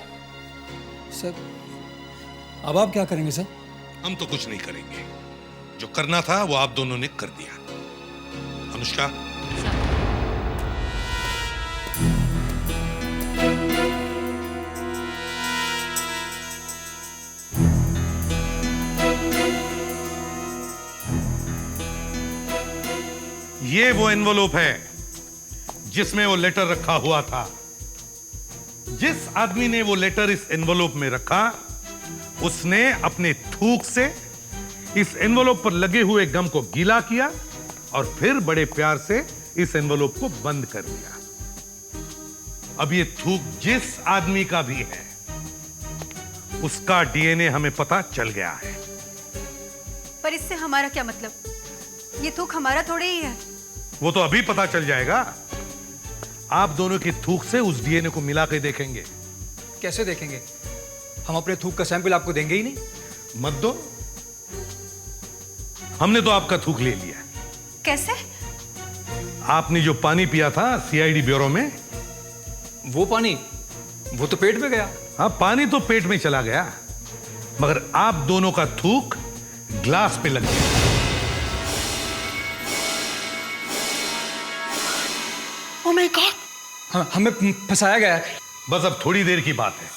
सर, अब आप क्या करेंगे सर? हम तो कुछ नहीं करेंगे। जो करना था वो आप दोनों ने कर दिया। अनुष्का, ये वो एनवलप है जिसमें वो लेटर रखा हुआ था। जिस आदमी ने वो लेटर इस एनवलप में रखा, उसने अपने थूक से इस एनवलप पर लगे हुए गम को गीला किया और फिर बड़े प्यार से इस एनवलप को बंद कर दिया। अब ये थूक जिस आदमी का भी है, उसका डीएनए हमें पता चल गया है। पर इससे हमारा क्या मतलब? ये थूक हमारा थोड़े ही है। वो तो अभी पता चल जाएगा। आप दोनों की थूक से उस डीएनए को मिला के देखेंगे। कैसे देखेंगे? हम अपने थूक का सैंपल आपको देंगे ही नहीं। मत दो, हमने तो आपका थूक ले लिया। कैसे? आपने जो पानी पिया था सीआईडी ब्यूरो में, वो पानी वो तो पेट में गया। हाँ, पानी तो पेट में चला गया, मगर आप दोनों का थूक ग्लास पे लग गया। Oh my God! हाँ, हमें फंसाया गया है। बस अब थोड़ी देर की बात है।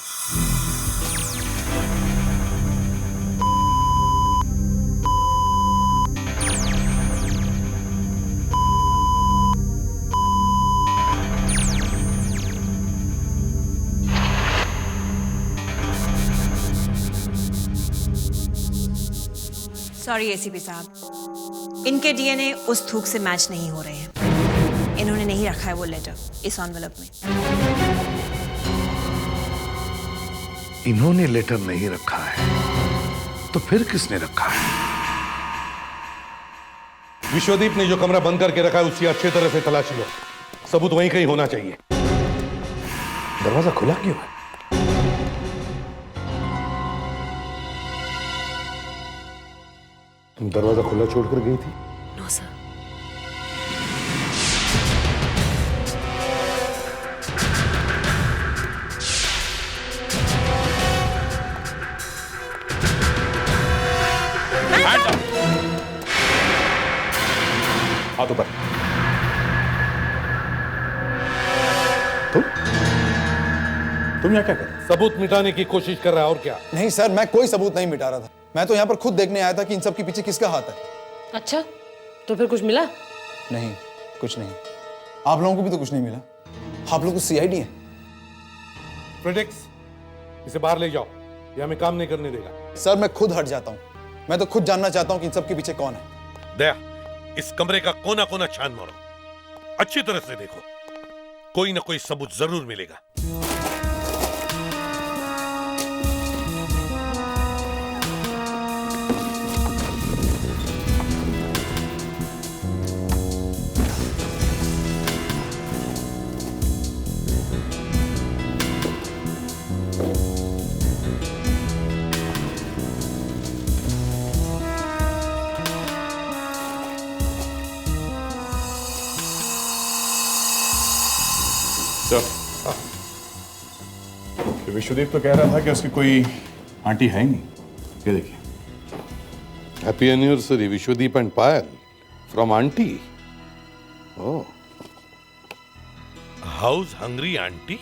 सॉरी एसीपी साहब, इनके डीएनए उस थूक से मैच नहीं हो रहे हैं। इन्होंने नहीं रखा है वो लेटर इस एनवेलप में। इन्होंने लेटर नहीं रखा है तो फिर किसने रखा है? विश्वदीप ने जो कमरा बंद करके रखा है उसकी अच्छी तरह से तलाशी लो। सबूत वहीं कहीं होना चाहिए। दरवाजा खुला क्यों है? तुम दरवाजा खुला छोड़कर गई थी? No sir. हाथ ऊपर। तुम यहाँ क्या कर रहे हो? सबूत मिटाने की कोशिश कर रहा है, और क्या? नहीं सर, मैं कोई सबूत नहीं मिटा रहा था। मैं तो यहाँ पर खुद देखने आया था कि इन सब के पीछे किसका हाथ है। अच्छा, तो फिर कुछ मिला? नहीं, कुछ नहीं। आप लोगों को भी तो कुछ नहीं मिला। आप लोग तो सीआईडी हैं। फ्रेडेक्स, इसे बाहर ले जाओ, ये हमें काम नहीं करने देगा। सर, मैं खुद हट जाता हूँ। मैं तो खुद जानना चाहता हूँ कि इन सब के पीछे कौन है। दया, इस कमरे का कोना कोना छान मारो, अच्छी तरह से देखो, कोई ना कोई सबूत जरूर मिलेगा। विश्वदीप तो कह रहा था कि उसकी कोई आंटी है ही नहीं। ये देखिए। Happy anniversary Vishwadeep and Payal from aunty. Oh, house hungry aunty?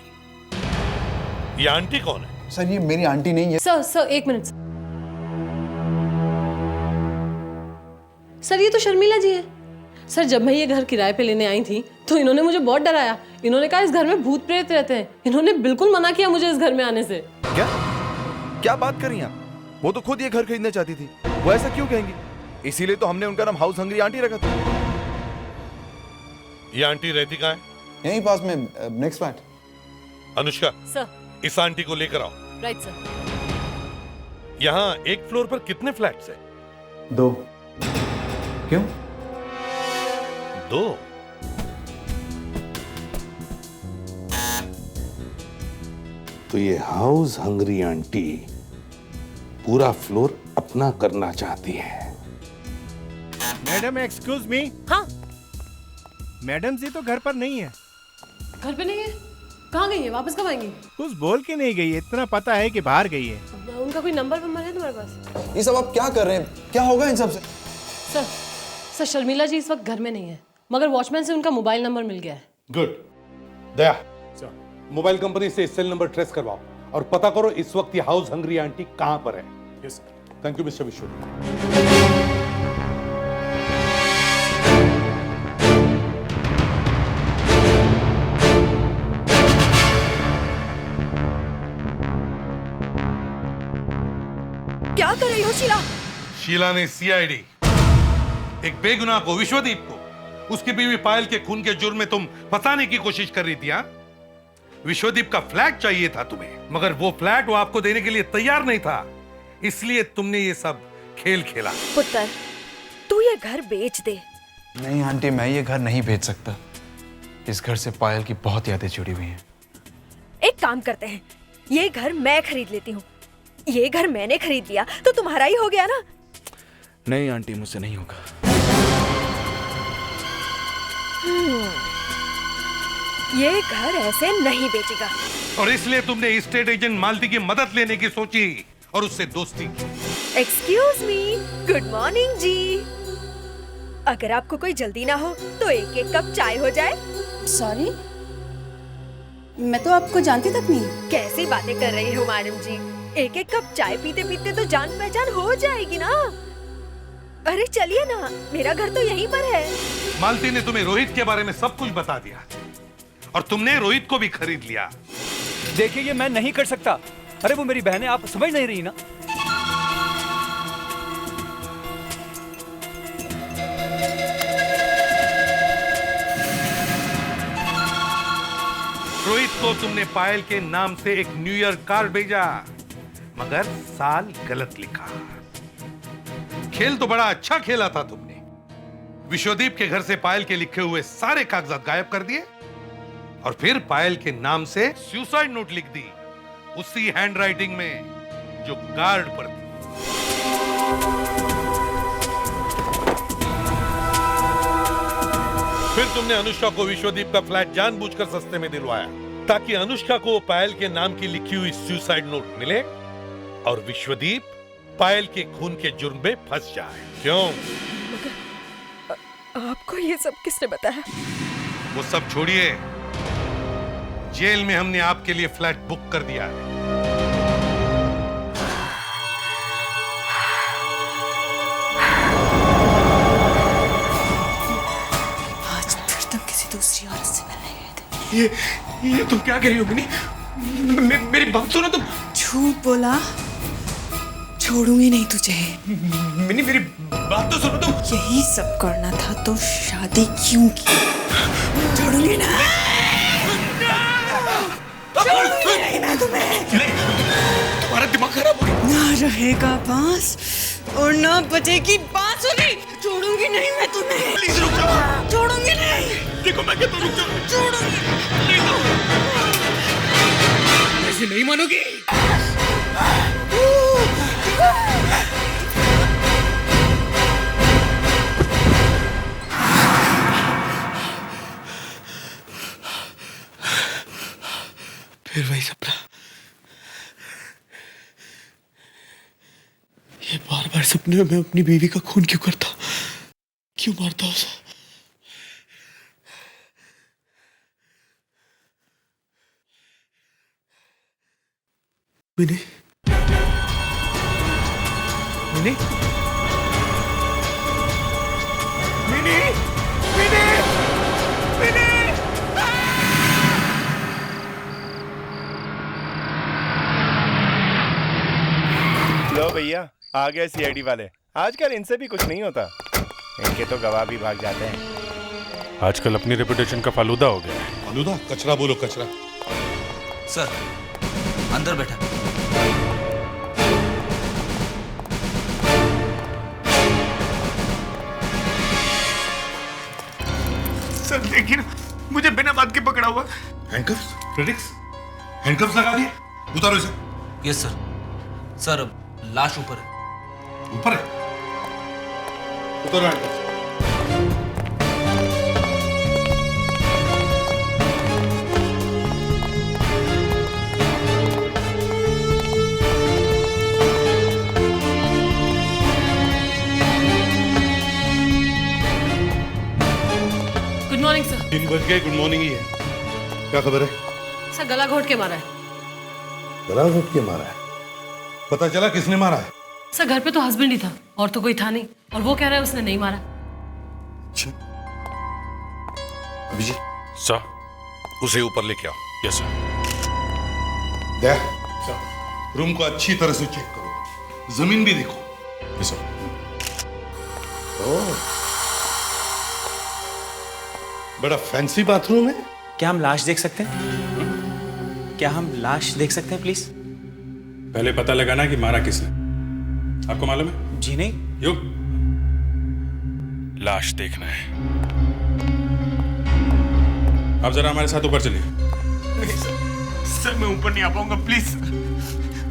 ये आंटी कौन है? सर, ये मेरी आंटी नहीं है। सर एक मिनट। सर, ये तो शर्मिला जी है। सर, जब मैं ये घर किराए पे लेने आई थी तो इन्होंने मुझे बहुत डराया। इन्होंने कहा इस घर में भूत प्रेत रहते हैं। इन्होंने बिल्कुल मना किया मुझे इस घर में आने से। क्या बात कर रही हैं आप? वो तो खुद ये घर खरीदना चाहती थी। वो ऐसा क्यों कहेंगी? इसीलिए तो हमने उनका नाम हाउस हंग्री आंटी रखा था। ये आंटी रहती कहाँ है? यहीं पास में, नेक्स्ट फ्लैट। अनुष्का, सर। इस आंटी को लेकर आओ। Right sir. यहाँ एक फ्लोर पर कितने फ्लैट्स हैं? 2। क्यों? 2? तो ये हाउस हंग्री आंटी पूरा फ्लोर अपना करना चाहती है। Madam, excuse me. हाँ, मैडम जी तो घर पर नहीं है। घर पे नहीं है? कहाँ गई है? वापस कब आएंगी? कुछ बोल के नहीं गई है, इतना पता है कि बाहर गई है। उनका कोई नंबर है तुम्हारे पास? ये सब आप क्या कर रहे हैं? क्या होगा इन सब से? सर, शर्मिला जी इस वक्त घर में नहीं है, मगर वॉचमैन से उनका मोबाइल नंबर मिल गया है। गुड। दया, मोबाइल कंपनी से सेल नंबर ट्रेस करवाओ और पता करो इस वक्त ये हाउस हंग्री आंटी कहां पर है। Yes sir. Thank you mister विश्व। क्या कर रही हो शीला? शीला ने सीआईडी, एक बेगुनाह को, विश्वदीप को, उसकी बीवी पायल के खून के जुर्म में तुम फंसाने की कोशिश कर रही थी। हाँ, विश्वदीप का फ्लैट चाहिए था तुम्हें, मगर वो फ्लैट वो आपको देने के लिए तैयार नहीं था, इसलिए तुमने ये सब खेल खेला। पुत्र, तू ये घर बेच दे। नहीं आंटी, मैं ये घर नहीं बेच सकता। इस घर से पायल की बहुत यादें जुड़ी हुई हैं। एक काम करते हैं, ये घर मैं खरीद लेती हूँ। ये घर मैंने खरीद लिया तो तुम्हारा ही हो गया ना। नहीं आंटी, मुझसे नहीं होगा। ये घर ऐसे नहीं बेचेगा। और इसलिए तुमने एस्टेट एजेंट मालती की मदद लेने की सोची और उससे दोस्ती की। एक्सक्यूज मी, गुड मॉर्निंग जी। अगर आपको कोई जल्दी ना हो तो एक एक कप चाय हो जाए। सॉरी, मैं तो आपको जानती तक नहीं। कैसी बातें कर रही हो मैडम जी, एक एक कप चाय पीते पीते तो जान पहचान हो जाएगी ना। अरे चलिए ना, मेरा घर तो यहीं पर है। मालती ने तुम्हें रोहित के बारे में सब कुछ बता दिया और तुमने रोहित को भी खरीद लिया। देखिए, ये मैं नहीं कर सकता। अरे वो मेरी बहन है, आप समझ नहीं रही ना। रोहित को तुमने पायल के नाम से एक न्यू ईयर कार्ड भेजा, मगर साल गलत लिखा। खेल तो बड़ा अच्छा खेला था तुमने। विश्वदीप के घर से पायल के लिखे हुए सारे कागजात गायब कर दिए और फिर पायल के नाम से सुसाइड नोट लिख दी, उसी हैंडराइटिंग में जो कार्ड पर थी। फिर तुमने अनुष्का को विश्वदीप का फ्लैट जानबूझकर सस्ते में दिलवाया ताकि अनुष्का को पायल के नाम की लिखी हुई सुसाइड नोट मिले और विश्वदीप पायल के खून के जुर्म में फंस जाए। क्यों? आपको ये सब किसने बताया? वो सब छोड़िए, जेल में हमने आपके लिए फ्लैट बुक कर दिया है। आज फिर तुम किसी दूसरी औरत से मिलने गए थे। ये तुम क्या कह रही हो मिनी? मेरी बात सुनो तुम। झूठ बोला, छोड़ूंगी नहीं तुझे। मिनी मेरी बात तो सुनो तुम। यही सब करना था तो शादी क्यों की? छोड़ूंगी ना, छोड़ूंगी नहीं मैं तुम्हें। तुम्हारा दिमाग खराब हो गया। ना रहेगा बांस और ना बजेगी बांसुरी। छोड़ूंगी नहीं मैं तुम्हें। प्लीज रुक जाओ। छोड़ूंगी नहीं। देखो मैं कहता हूं रुक जाओ। छोड़ूंगी नहीं तो ऐसे नहीं मानोगी। फिर वही सपना। ये बार बार सपने में मैं अपनी बीवी का खून क्यों करता, क्यों मारता उसे? मिनी, मिनी, मिनी, मिनी, मिनी। लो भैया, आ गए सीआईडी वाले। आजकल इनसे भी कुछ नहीं होता, इनके तो गवाह भी भाग जाते हैं। आजकल अपनी रेपुटेशन का फालूदा हो गया है। फालूदा? कचरा बोलो कचरा। सर, अंदर बैठा। सर देखिए ना, मुझे बिना बात के पकड़ा हुआ। हैंडकफ्स? प्रेडिक्स? हैंडकफ्स लगा दिए? उतारो इसे। Yes sir. सर, लाश ऊपर है। ऊपर है? उतारो हैंडकफ्स। Good morning sir. 3 बज गए, गुड मॉर्निंग ही है। क्या खबर है? सर गला घोट के मारा है। गला घोट के मारा है? पता चला किसने मारा है? सर घर पे तो हस्बैंड ही था और तो कोई था नहीं, और वो कह रहा है उसने नहीं मारा। अभिजीत सर, उसे ऊपर लेके आओ। Yes sir. देख, रूम को अच्छी तरह से चेक करो, जमीन भी देखो। Yes sir. ओह, बड़ा फैंसी बाथरूम है। क्या हम लाश देख सकते हैं? क्या हम लाश देख सकते हैं प्लीज? पहले पता लगाना कि मारा किसने। आपको मालूम है? जी नहीं। युग, लाश देखना है। आप जरा हमारे साथ ऊपर चलिए। नहीं सर, मैं ऊपर नहीं आ पाऊंगा, प्लीज।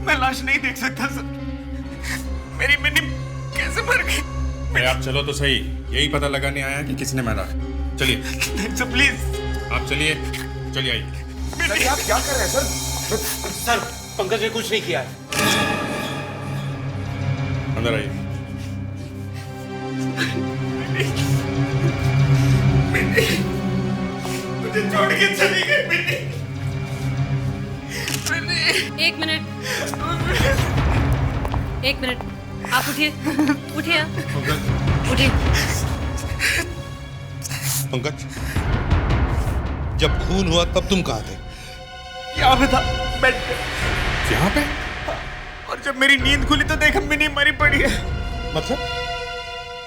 मैं लाश नहीं देख सकता सर। मेरी मिनी कैसे मर गई? अरे आप चलो तो सही, यही पता लगाने आया कि किसने मारा है। चलिए। नहीं सर, प्लीज। आप चलिए, चलिए आइए। सर आप क्या कर रहे हैं सर? सर पंकज ने कुछ नहीं किया है। अंदर आइए। मुझे छोड़ के चली गई मिनी। एक मिनट, आप उठिए, उठिए, उठिए। पंकज, जब खून हुआ तब तुम कहाँ थे? यहाँ पे था, बेड पे। यहाँ पे? और जब मेरी नींद खुली तो देखा मिनी मरी पड़ी है।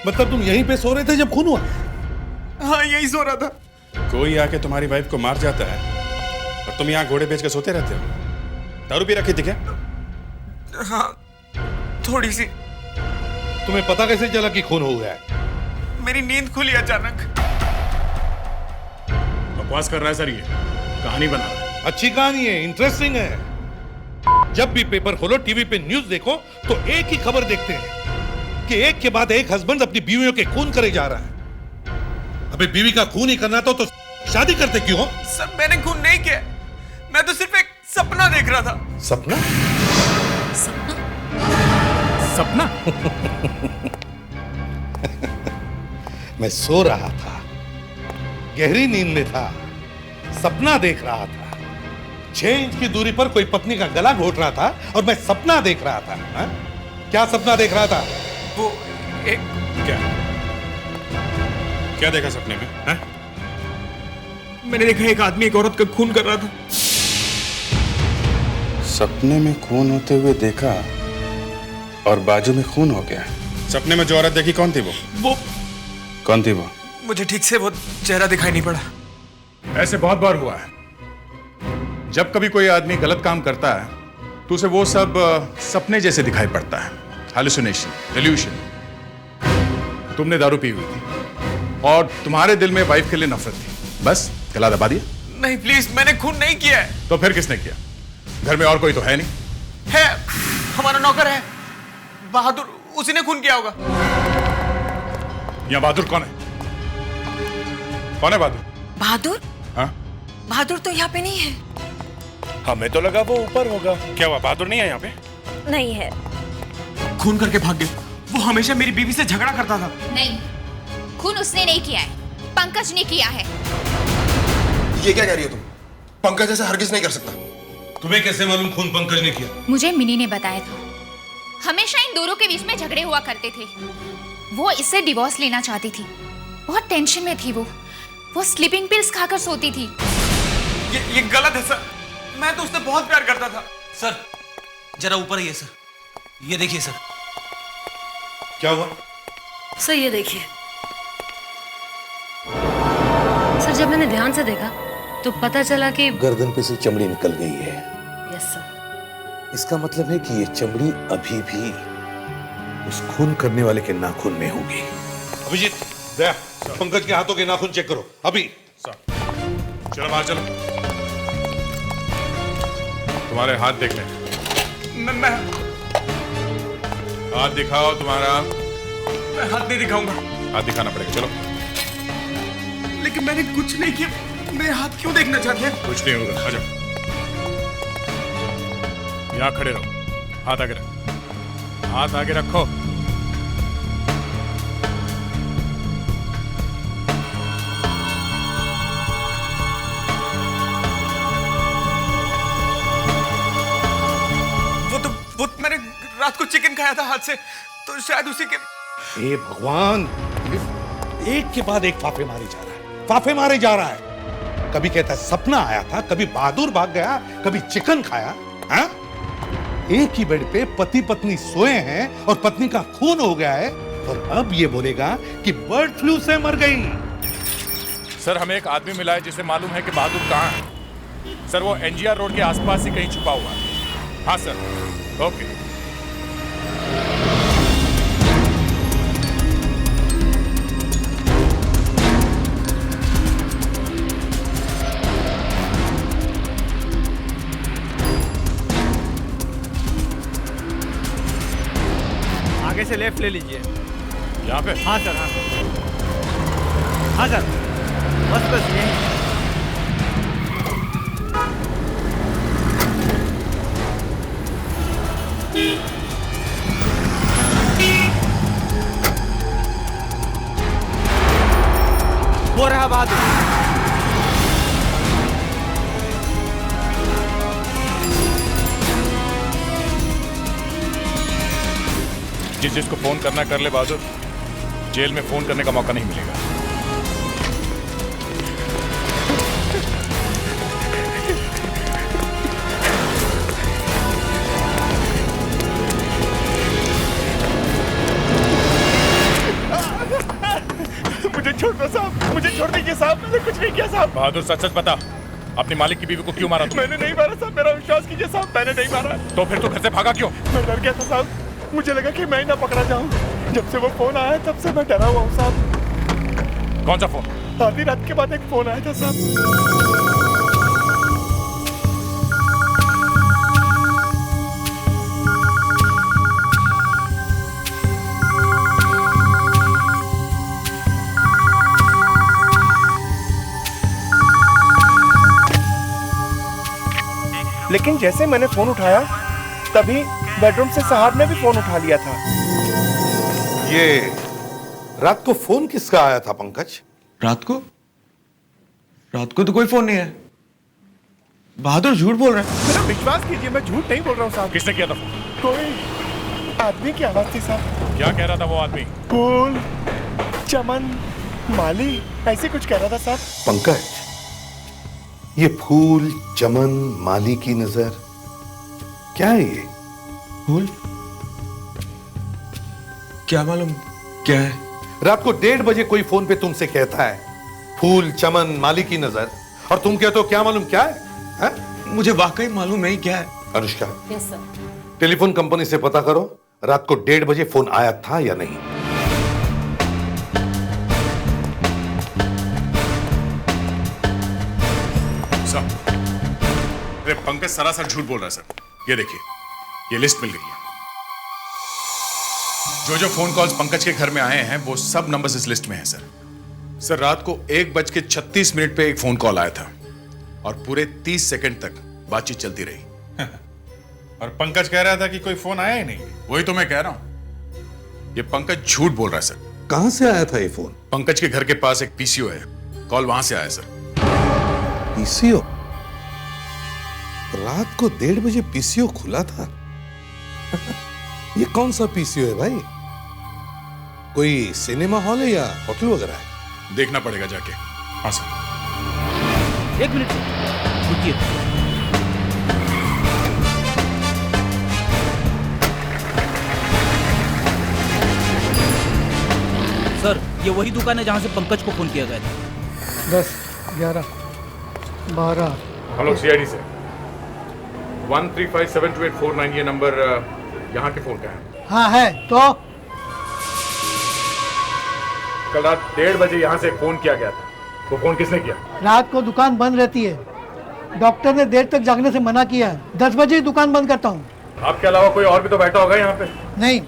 मतलब तुम यहीं पे सो रहे थे जब खून हुआ? हाँ, यही सो रहा था। कोई आके तुम्हारी वाइफ को मार जाता है और तुम यहाँ घोड़े बेच के सोते रहते हो। दारू भी रखी थी क्या? हाँ, थोड़ी सी। तुम्हें पता कैसे चला कि खून हो गया है? मेरी नींद खुली अचानक। बकवास कर रहा है सर, ये कहानी बना रहा है। अच्छी कहानी है, इंटरेस्टिंग है। जब भी पेपर खोलो, टीवी पे न्यूज देखो तो एक ही खबर देखते हैं कि एक के बाद एक हस्बैंड अपनी बीवियों के खून करे जा रहा है। अबे बीवी का खून ही करना तो शादी करते क्यों हो? सर मैंने खून नहीं किया, मैं तो सिर्फ एक सपना देख रहा था। सपना? सपना? मैं सो रहा था, गहरी नींद में था, सपना देख रहा था। 6 इंच की दूरी पर कोई पत्नी का गला घोट रहा था और मैं सपना देख रहा था। हा? क्या सपना देख रहा था? वो एक क्या देखा सपने में? है? मैंने देखा एक आदमी एक औरत का खून कर रहा था। सपने में खून होते हुए देखा और बाजू में खून हो गया। सपने में जो औरत देखी कौन थी वो? कौन थी वो? मुझे ठीक से वो चेहरा दिखाई नहीं पड़ा। ऐसे बहुत बार हुआ है। जब कभी कोई आदमी गलत काम करता है तो उसे वो सब सपने जैसे दिखाई पड़ता है। Hallucination, evolution. तुमने दारू पी हुई थी और तुम्हारे दिल में वाइफ के लिए नफरत थी, बस गला दबा दिया। नहीं प्लीज, मैंने खून नहीं किया है। तो फिर किसने किया? घर में और कोई तो है नहीं? है, हमारा नौकर है बहादुर, उसी ने खून किया होगा। यहाँ बहादुर कौन है? कौन है बहादुर? बहादुर? हाँ? बहादुर तो यहाँ पे नहीं है। हमें तो लगा वो ऊपर होगा। क्या हुआ, बहादुर नहीं है यहाँ पे? नहीं है। खून करके भाग गए। वो हमेशा मेरी बीवी से झगड़ा करता था। नहीं, खून उसने नहीं किया है, पंकज ने किया है। ये क्या कह रही हो तुम? पंकज ऐसा हरगिज नहीं कर सकता। तुम्हें कैसे मालूम खून पंकज ने किया? मुझे मिनी ने बताया था। हमेशा इन दोनों के बीच में झगड़े हुआ करते थे। वो इससे डिवोर्स लेना चाहती थी, बहुत टेंशन में थी वो स्लीपिंग पिल्स खाकर सोती थी। ये गलत है सर, मैं तो उससे बहुत प्यार करता था। सर जरा ऊपर आइए सर, ये देखिए सर। क्या हुआ? सर ये देखिए। सर जब मैंने ध्यान से देखा तो पता चला कि गर्दन पे से चमड़ी निकल गई है। Yes sir. इसका मतलब है कि ये चमड़ी अभी भी उस खून करने वाले के नाखून में होगी। अभिजीत, दया, पंकज के हाथों के नाखून चेक करो अभी। चलो बाहर चलो, तुम्हारे हाथ देख ले। मैं हाथ दिखाओ तुम्हारा। मैं हाथ नहीं दिखाऊंगा। हाथ दिखाना पड़ेगा, चलो। लेकिन मैंने कुछ नहीं किया, मेरे हाथ क्यों देखना चाहते हैं? कुछ नहीं होगा, आ जाओ। यहाँ खड़े रहो, हाथ आगे रखो, हाथ आगे रखो। वो मैंने रात को चिकन खाया था हाथ से, तो शायद उसी के। हे भगवान, एक के बाद एक फाफे मारे जा रहा है, फाफे मारे जा रहा है। कभी कहता है सपना आया था, कभी बहादुर भाग गया, कभी चिकन खाया। हाँ? एक ही बेड पे पति पत्नी सोए हैं और पत्नी का खून हो गया है, और अब ये बोलेगा कि बर्ड फ्लू से मर गई। सर हमें एक आदमी मिला है जिसे मालूम है कि बहादुर कहाँ है। सर वो एनजीआर रोड के आसपास ही कहीं छुपा हुआ है। हाँ सर, ओके। आगे से लेफ्ट ले लीजिए। यहाँ पे? हाँ सर, हाँ हाँ सर, बस बस यही। वो रहा बहादुर। जिसको फोन करना कर ले बहादुर, जेल में फोन करने का मौका नहीं मिलेगा। मुझे छोड़ दो साहब, मुझे छोड़ दीजिए साहब, मैंने कुछ नहीं किया साहब। बहादुर सच सच बता, अपनी मालिक की बीवी को क्यों मारा तुमने? मैंने नहीं मारा साहब, मेरा विश्वास कीजिए साहब, मैंने नहीं मारा। तो फिर तू घर से भागा क्यों? मैं डर गया था साहब, मुझे लगा कि मैं ही ना पकड़ा जाऊं। जब से वो फोन आया तब से मैं डरा हुआ हूँ साहब। कौन सा फोन? आधी रात के बाद एक फोन आया था साहब। लेकिन जैसे मैंने फोन उठाया तभी बेडरूम से साहब ने भी फोन उठा लिया था। ये रात को फोन किसका आया था पंकज? रात को तो कोई फोन नहीं है। बहादुर झूठ बोल रहा है। मेरा विश्वास कीजिए, मैं झूठ नहीं बोल रहा हूँ साहब। किसने किया था फोन? कोई आदमी की आवाज थी साहब। क्या कह रहा था वो आदमी? फूल, चमन, माली, ऐसे कुछ कह रहा था साहब। पंकज, ये फूल, चमन, माली की नजर, क्या है ये? फूल? क्या मालूम क्या है? रात को 1:30 बजे कोई फोन पे तुमसे कहता है फूल, चमन, माली की नजर, और तुम कहते हो क्या मालूम क्या है? मुझे वाकई मालूम नहीं क्या है। Anushka, yes sir. Telephone company से पता करो रात को 1:30 बजे फोन आया था या नहीं। अरे पंकज सरासर झूठ बोल रहा है सर। ये देखिए, ये लिस्ट मिल गई है। जो फोन कॉल्स पंकज के घर में आए हैं वो सब नंबर्स इस लिस्ट में हैं सर। सर रात को 1:36 पे एक फोन कॉल आया था और पूरे 30 सेकंड तक बातचीत चलती रही। और पंकज कह रहा था कि कोई फोन आया ही नहीं। वही तो मैं कह रहा हूं, ये पंकज झूठ बोल रहा है सर। कहां से आया था ये फोन? पंकज के घर के पास एक पीसीओ है, कॉल वहां से आया सर। पीसीओ? रात को 1:30 बजे पीसीओ खुला था? ये कौन सा पीसीओ है भाई? कोई सिनेमा हॉल है या होटल वगैरह है? देखना पड़ेगा जाके। हाँ सर। एक मिनट रुकिए। सर ये वही दुकान है जहां से पंकज को फोन किया गया था। 10, 11, 12। हेलो सीआईडी से 135728449 ये नंबर यहाँ के फोन का है। हाँ है तो कल रात 1:30 बजे यहाँ से फोन किया गया था। वो फोन किसने किया? रात को दुकान बंद रहती है। डॉक्टर ने देर तक जागने से मना किया है। 10 बजे ही दुकान बंद करता हूँ। आपके अलावा कोई और भी तो बैठा होगा यहाँ पे? नहीं,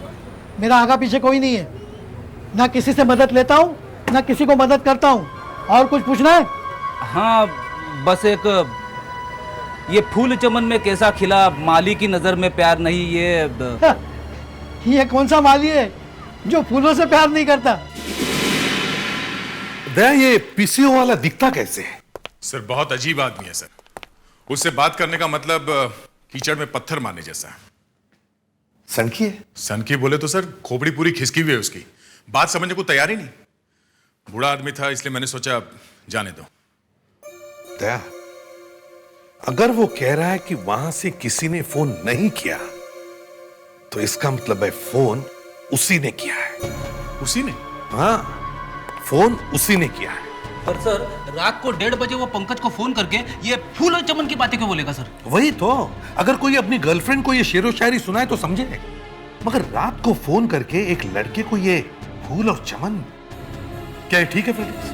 मेरा आगा पीछे कोई नहीं है। ना किसी से मदद लेता हूँ ना किसी को मदद करता हूँ। और कुछ पूछना है? हाँ बस एक, ये फूल चमन में कैसा खिला, माली की नजर में प्यार नहीं, ये कौन सा माली है जो फूलों से प्यार नहीं करता? ये पीसीओ वाला दिखता कैसे है? सर बहुत अजीब आदमी है सर। उससे बात करने का मतलब कीचड़ में पत्थर मारने जैसा है। सनकी है? सनकी बोले तो सर खोपड़ी पूरी खिसकी हुई है उसकी, बात समझने को तैयार ही नहीं। बूढ़ा आदमी था इसलिए मैंने सोचा जाने दो। दया, अगर वो कह रहा है कि वहां से किसी ने फोन नहीं किया तो इसका मतलब है फोन उसी ने किया है। उसी ने? हाँ, फोन उसी ने किया है। पर सर रात को 1:30 बजे वो पंकज को फोन करके ये फूल और चमन की बातें क्यों बोलेगा सर? वही तो, अगर कोई अपनी गर्लफ्रेंड को ये शेरो शायरी सुनाए तो समझे, मगर रात को फोन करके एक लड़के को ये फूल और चमन, क्या ये ठीक है फ्रेडिक्स?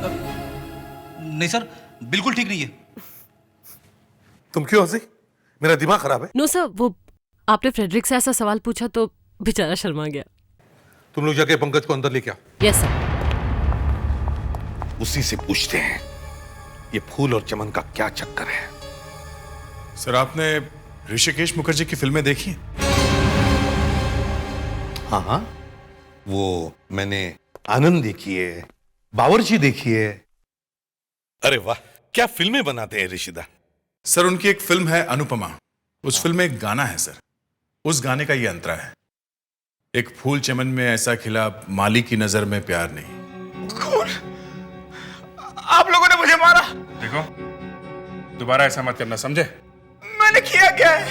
नहीं सर, बिल्कुल ठीक नहीं है। तुम क्यों हंसी? मेरा दिमाग खराब है? नो सर, वो आपने फ्रेडरिक से ऐसा सवाल पूछा तो बेचारा शर्मा गया। तुम लोग जाके पंकज को अंदर लेके आओ। Yes sir. उसी से पूछते हैं ये फूल और चमन का क्या चक्कर है। सर, आपने ऋषिकेश मुखर्जी की फिल्में देखी? हाँ हाँ, वो मैंने आनंद देखी है, बावर्ची देखी है। अरे वाह, क्या फिल्में बनाते हैं ऋषिदा। सर, उनकी एक फिल्म है अनुपमा, उस फिल्म में एक गाना है सर, उस गाने का ये अंतरा है, एक फूल चमन में ऐसा खिला, माली की नजर में प्यार नहीं। कौन? आप लोगों ने मुझे मारा। देखो, दोबारा ऐसा मत करना, समझे? मैंने किया क्या है?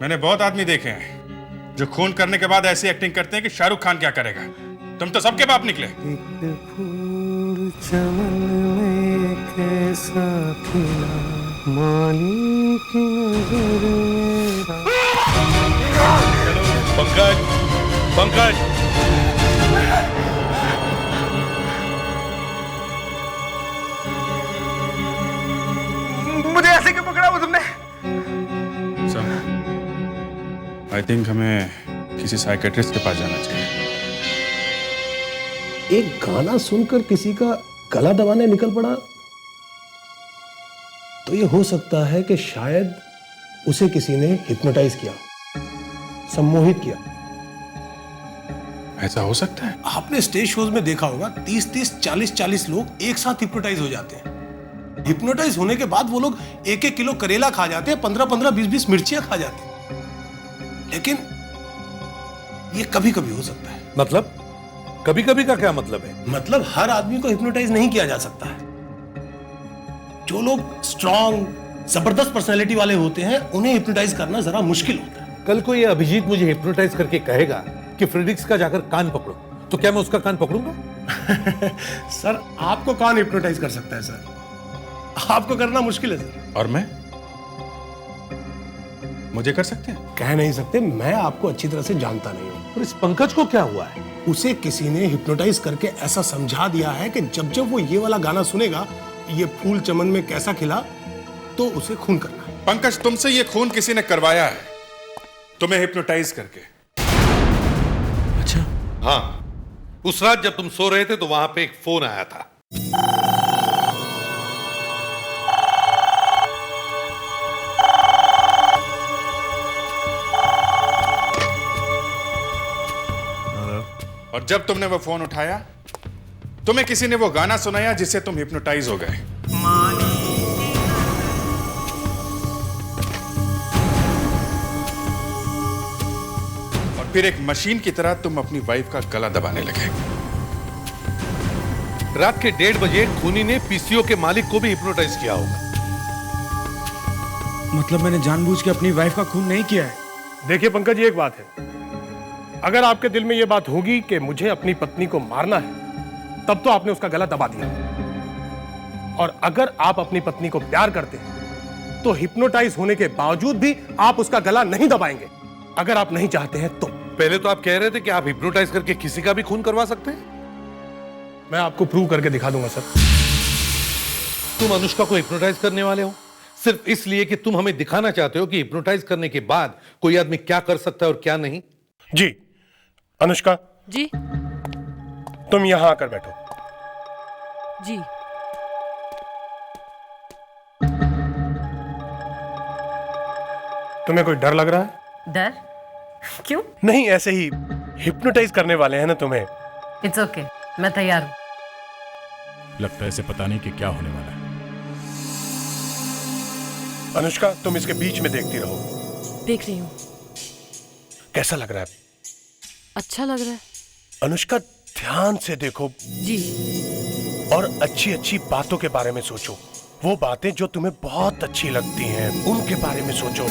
मैंने बहुत आदमी देखे हैं जो खून करने के बाद ऐसी एक्टिंग करते हैं कि शाहरुख खान क्या करेगा। तुम तो सबके बाप निकले। फूल चमन में कैसा खिला, माली की नजर में। पंकज, पंकज, मुझे ऐसे क्यों पकड़ा वो तुमने? आई थिंक हमें किसी साइकेट्रिस्ट के पास जाना चाहिए। एक गाना सुनकर किसी का गला दबाने निकल पड़ा, तो ये हो सकता है कि शायद उसे किसी ने हिप्नोटाइज किया, सम्मोहित किया। ऐसा हो सकता है? आपने स्टेज शोज में देखा होगा 30-30, 40-40 लोग एक साथ हिप्नोटाइज हो जाते हैं। हिप्नोटाइज होने के बाद वो लोग 1-1 किलो करेला खा जाते हैं, 15-15, 20-20 मिर्चियां खा जाते हैं। लेकिन ये कभी कभी हो सकता है। मतलब कभी कभी का क्या मतलब है? मतलब हर आदमी को हिप्नोटाइज नहीं किया जा सकता है। जो लोग स्ट्रॉन्ग, जबरदस्त पर्सनैलिटी वाले होते हैं, उन्हें हिप्नोटाइज करना जरा मुश्किल होता है। कल को ये अभिजीत मुझे हिप्नोटाइज करके कहेगा कि फ्रेडिक्स का जाकर कान पकड़ो, तो क्या मैं उसका कान पकड़ूंगा? सर, आपको कान हिप्नोटाइज कर सकता है सर, आपको करना मुश्किल है सर। और मैं? मुझे कर सकते हैं? कह नहीं सकते, मैं आपको अच्छी तरह से जानता नहीं हूं। और इस पंकज को क्या हुआ है? उसे किसी ने हिप्नोटाइज करके ऐसा समझा दिया है कि जब जब वो ये वाला गाना सुनेगा, ये फूल चमन में कैसा खिला, तो उसे खून करना है। पंकज, तुमसे ये खून किसी ने करवाया है, तुम्हें हिप्नोटाइज करके। अच्छा? हाँ, उस रात जब तुम सो रहे थे तो वहां पे एक फोन आया था। और जब तुमने वो फोन उठाया, तुम्हें किसी ने वो गाना सुनाया जिससे तुम हिप्नोटाइज हो गए। और फिर एक मशीन की तरह तुम अपनी वाइफ का गला दबाने लगे। रात के 1:30 बजे खूनी ने पीसीओ के मालिक को भी हिप्नोटाइज किया होगा। मतलब मैंने जानबूझ के अपनी वाइफ का खून नहीं किया है। देखिए पंकज, ये एक बात है, अगर आपके दिल में यह बात होगी कि मुझे अपनी पत्नी को मारना है, तब तो आपने उसका गला दबा दिया। और अगर आप अपनी पत्नी को प्यार करते हैं, तो हिप्नोटाइज होने के बावजूद भी आप उसका गला नहीं दबाएंगे। अगर आप नहीं चाहते हैं तो। पहले तो आप कह रहे थे कि आप हिप्नोटाइज करके किसी का भी खून करवा सकते हैं। मैं आपको प्रूव करके दिखा दूंगा सर। तुम अनुष्का को हिप्नोटाइज करने वाले हो सिर्फ इसलिए कि तुम हमें दिखाना चाहते हो कि हिप्नोटाइज करने के बाद कोई आदमी क्या कर सकता है और क्या नहीं। जी अनुष्का जी, तुम यहां आकर बैठो। जी। तुम्हें कोई डर लग रहा है? डर? क्यों? नहीं, ऐसे ही हिप्नोटाइज करने वाले हैं ना तुम्हें। इट्स ओके, मैं तैयार हूं। लगता है इसे पता नहीं कि क्या होने वाला है। अनुष्का, तुम इसके बीच में देखती रहो। देख रही हूं। कैसा लग रहा है? अच्छा लग रहा है। अनुष्का, ध्यान से देखो जी, और अच्छी अच्छी बातों के बारे में सोचो। वो बातें जो तुम्हें बहुत अच्छी लगती हैं, उनके बारे में सोचो।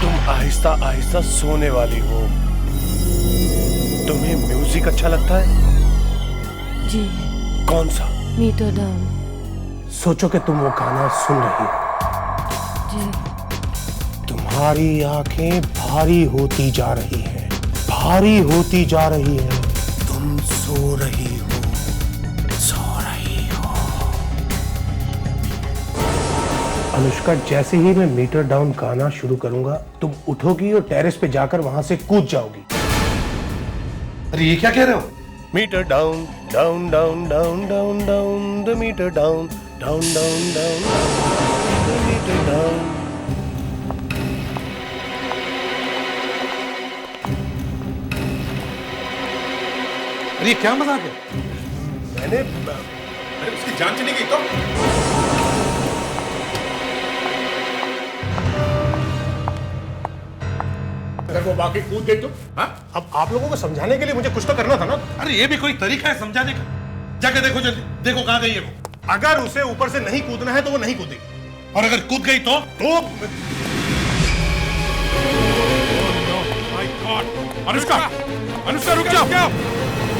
तुम आहिस्ता आहिस्ता सोने वाली हो। तुम्हें म्यूजिक अच्छा लगता है? जी। कौन सा? Meter down. सोचो कि तुम वो गाना सुन रही हो। जी। तुम्हारी आंखें भारी होती जा रही हैं, भारी होती जा रही हैं। तुम सो रही हो, सो रही हो। अनुष्का, जैसे ही मैं मीटर डाउन गाना शुरू करूंगा, तुम उठोगी और टेरेस पे जाकर वहां से कूद जाओगी। अरे ये क्या कह रहे हो? Meter down, down down down down down, the meter down, down down down, the meter down. अरे ये क्या मजाक है? मैंने अरे उसकी जान चली गई तो? अगर वो वाकई कूद गई तो? हाँ? अब आप लोगों को समझाने के लिए मुझे कुछ तो करना था ना। अरे ये भी कोई तरीका है समझाने का? जाके देखो जल्दी, देखो कहाँ गई है वो। अगर उसे ऊपर से नहीं कूदना है तो वो नहीं कूदेगी, और अगर कूद गई तो? अनुष्का, अनुष्का रुक जाओ।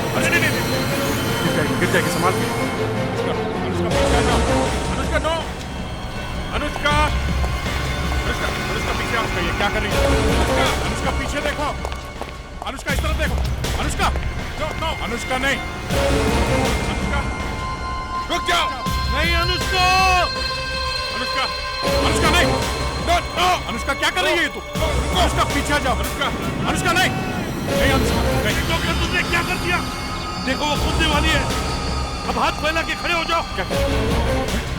अरे नहीं, गिर जाएगी, संभाल के। अनुष्का पीछे आ जाओ। अनुष्का नो, अनुष्का, अनुष्का, अनुष्का पीछे आओ। ये क्या कर रही है? अनुष्का पीछे देखो। अनुष्का इस तरफ देखो। अनुष्का, नो, अनुष्का नहीं। अनुष्का, रुक जाओ। नहीं अनुष्का, अनुष्का, अनुष्का नहीं। नो, अनुष्का क्या कर रही है तू? अनुष्का पीछे आ जाओ। अनुष्का, अनुष्का नहीं, नहीं अनुष्का नहीं। तो तुमने क्या कर दिया? देखो वो कूदने वाली है। अब हाथ फैला के खड़े हो जाओ। क्या?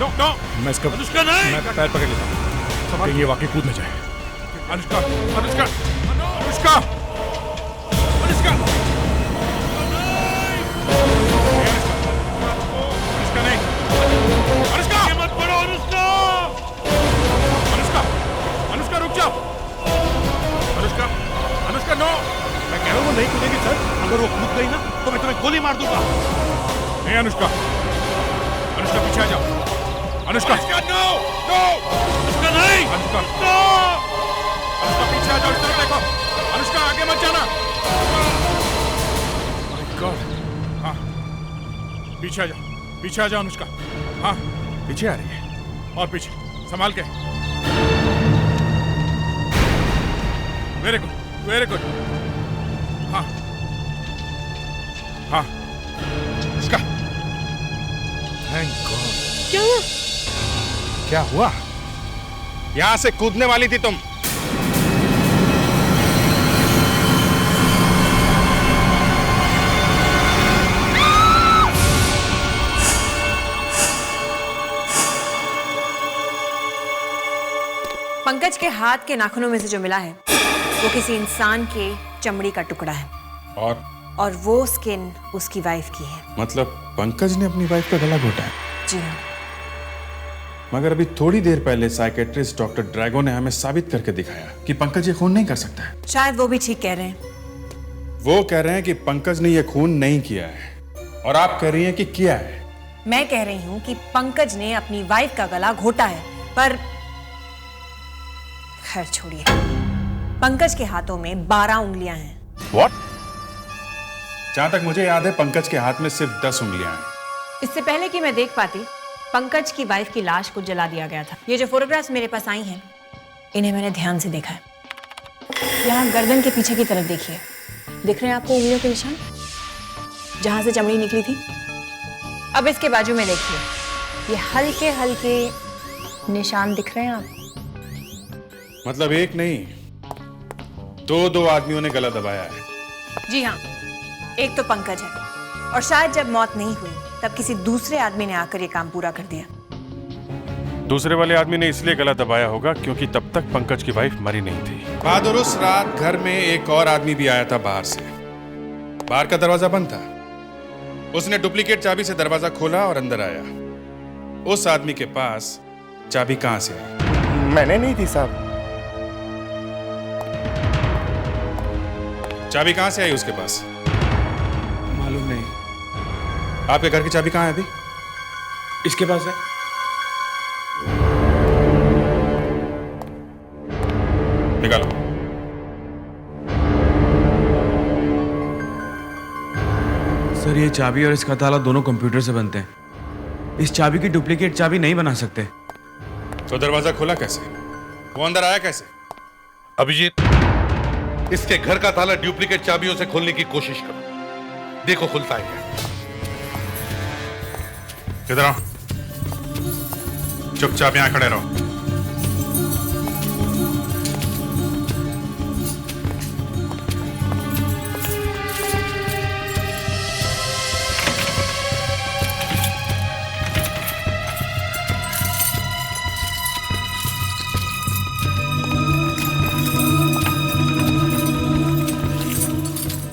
नो, नो, मैं इसका अनुष्का नहीं, मैं पैर पकड़ लेता हूँ कि ये वाकई कूद न जाए। अनुष्का, अनुष्का, अनुष्का, अनुष्का, अनुष्का नहीं, अनुष्का मत पड़ो। अनुष्का, अनुष्का, अनुष्का रुक जाओ। अनुष्का, अनुष्का नो, मैं कह रहा हूँ वो नहीं कूदेगी सर। अगर वो कूद गई ना तो मैं तुम्हें गोली मार दूंगा। नहीं अनुष्का, अनुष्का पीछे आ जाओ। अनुष्का, नो, नो, अनुष्का नहीं, अनुष्का, नो, अनुष्का पीछे आ जाओ। इस तरफ देखो। अनुष्का आगे मत जाना। My God. हाँ, पीछे आ जाओ, पीछे आ जाओ अनुष्का। हाँ, पीछे आ रही है, और पीछे, संभाल के। Very good, very good. हाँ, हाँ, अनुष्का। Thank God. क्या हुआ? क्या हुआ? यहां से कूदने वाली थी तुम। पंकज के हाथ के नाखूनों में से जो मिला है वो किसी इंसान के चमड़ी का टुकड़ा है, और वो स्किन उसकी वाइफ की है। मतलब पंकज ने अपनी वाइफ का गला घोटा है? जी हाँ। मगर अभी थोड़ी देर पहले साइकेट्रिस्ट डॉक्टर ड्रैगो ने हमें साबित करके दिखाया कि पंकज ये खून नहीं कर सकता है। शायद वो भी ठीक कह रहे हैं। वो कह रहे हैं कि पंकज ने ये खून नहीं किया है, और आप कह रही हैं कि किया है। मैं कह रही हूँ कि पंकज ने अपनी वाइफ का गला घोटा है, पर खैर छोड़िए। पंकज के हाथों में 12 उंगलियां हैं। What? जहां तक मुझे याद है पंकज के हाथ में सिर्फ 10 उंगलियां हैं। इससे पहले कि मैं देख पाती, पंकज की वाइफ की लाश को जला दिया गया था। ये जो फोटोग्राफ्स मेरे पास आई हैं, इन्हें मैंने ध्यान से देखा है। यहाँ गर्दन के पीछे की तरफ देखिए, दिख रहे हैं आपको उंगलियों के निशान, जहां से चमड़ी निकली थी? अब इसके बाजू में देखिए, ये हल्के हल्के निशान दिख रहे हैं आपको? मतलब एक नहीं, दो आदमियों ने गला दबाया है। जी हाँ, एक तो पंकज है, और शायद जब मौत नहीं हुई तब किसी दूसरे आदमी ने आकर ये काम पूरा कर दिया। दूसरे वाले आदमी ने इसलिए गला दबाया होगा क्योंकि तब तक पंकज की वाइफ मरी नहीं थी। बहादुर उस रात घर में एक और आदमी भी आया था बाहर से। बाहर का दरवाजा बंद था। उसने डुप्लीकेट चाबी से दरवाजा खोला और अंदर आया। उस आदमी के पास चाबी कहां से आई? मैंने नहीं थी साहब। चाबी कहां से आई उसके पास? मालूम नहीं। आपके घर की चाबी कहां है अभी? इसके पास है। निकालो। सर ये चाबी और इसका ताला दोनों कंप्यूटर से बनते हैं। इस चाबी की डुप्लीकेट चाबी नहीं बना सकते। तो दरवाजा खुला कैसे? वो अंदर आया कैसे? अभिजीत, इसके घर का ताला डुप्लीकेट चाबियों से खोलने की कोशिश करो, देखो खुलता है क्या। इधर आओ, चुपचाप यहां खड़े रहो।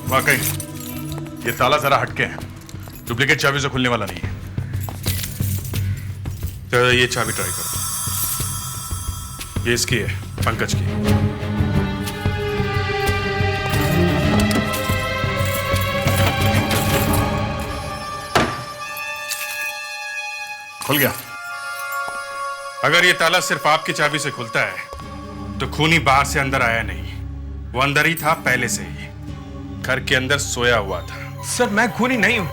वाकई ये ताला जरा हटके है, डुप्लीकेट चाबी से खुलने वाला नहीं है। तो ये चाबी ट्राई करो, ये इसकी है, पंकज की। खुल गया। अगर ये ताला सिर्फ आपकी चाबी से खुलता है तो खूनी बाहर से अंदर आया नहीं, वो अंदर ही था पहले से ही, घर के अंदर सोया हुआ था। सर मैं खूनी नहीं हूं,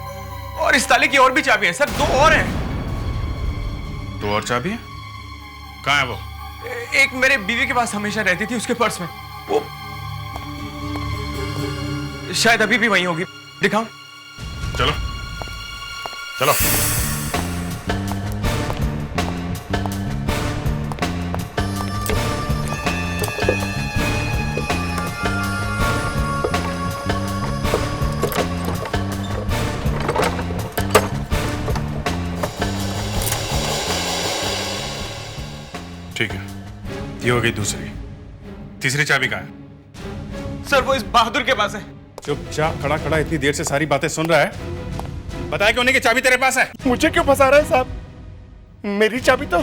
और इस ताले की और भी चाबी है सर, 2 और हैं। 2 और चाबी है? कहाँ है वो? एक मेरे बीवी के पास हमेशा रहती थी, उसके पर्स में। वो शायद अभी भी वहीं होगी, दिखाऊं? चलो चलो। ठीक है, ये हो गई दूसरी। तीसरी चाबी कहाँ है? सर वो इस बहादुर के पास है। चुपचाप खड़ा खड़ा इतनी देर से सारी बातें सुन रहा है, बताया क्यों नहीं कि चाबी तेरे पास है? मुझे क्यों फंसा रहा है साहब? मेरी चाबी तो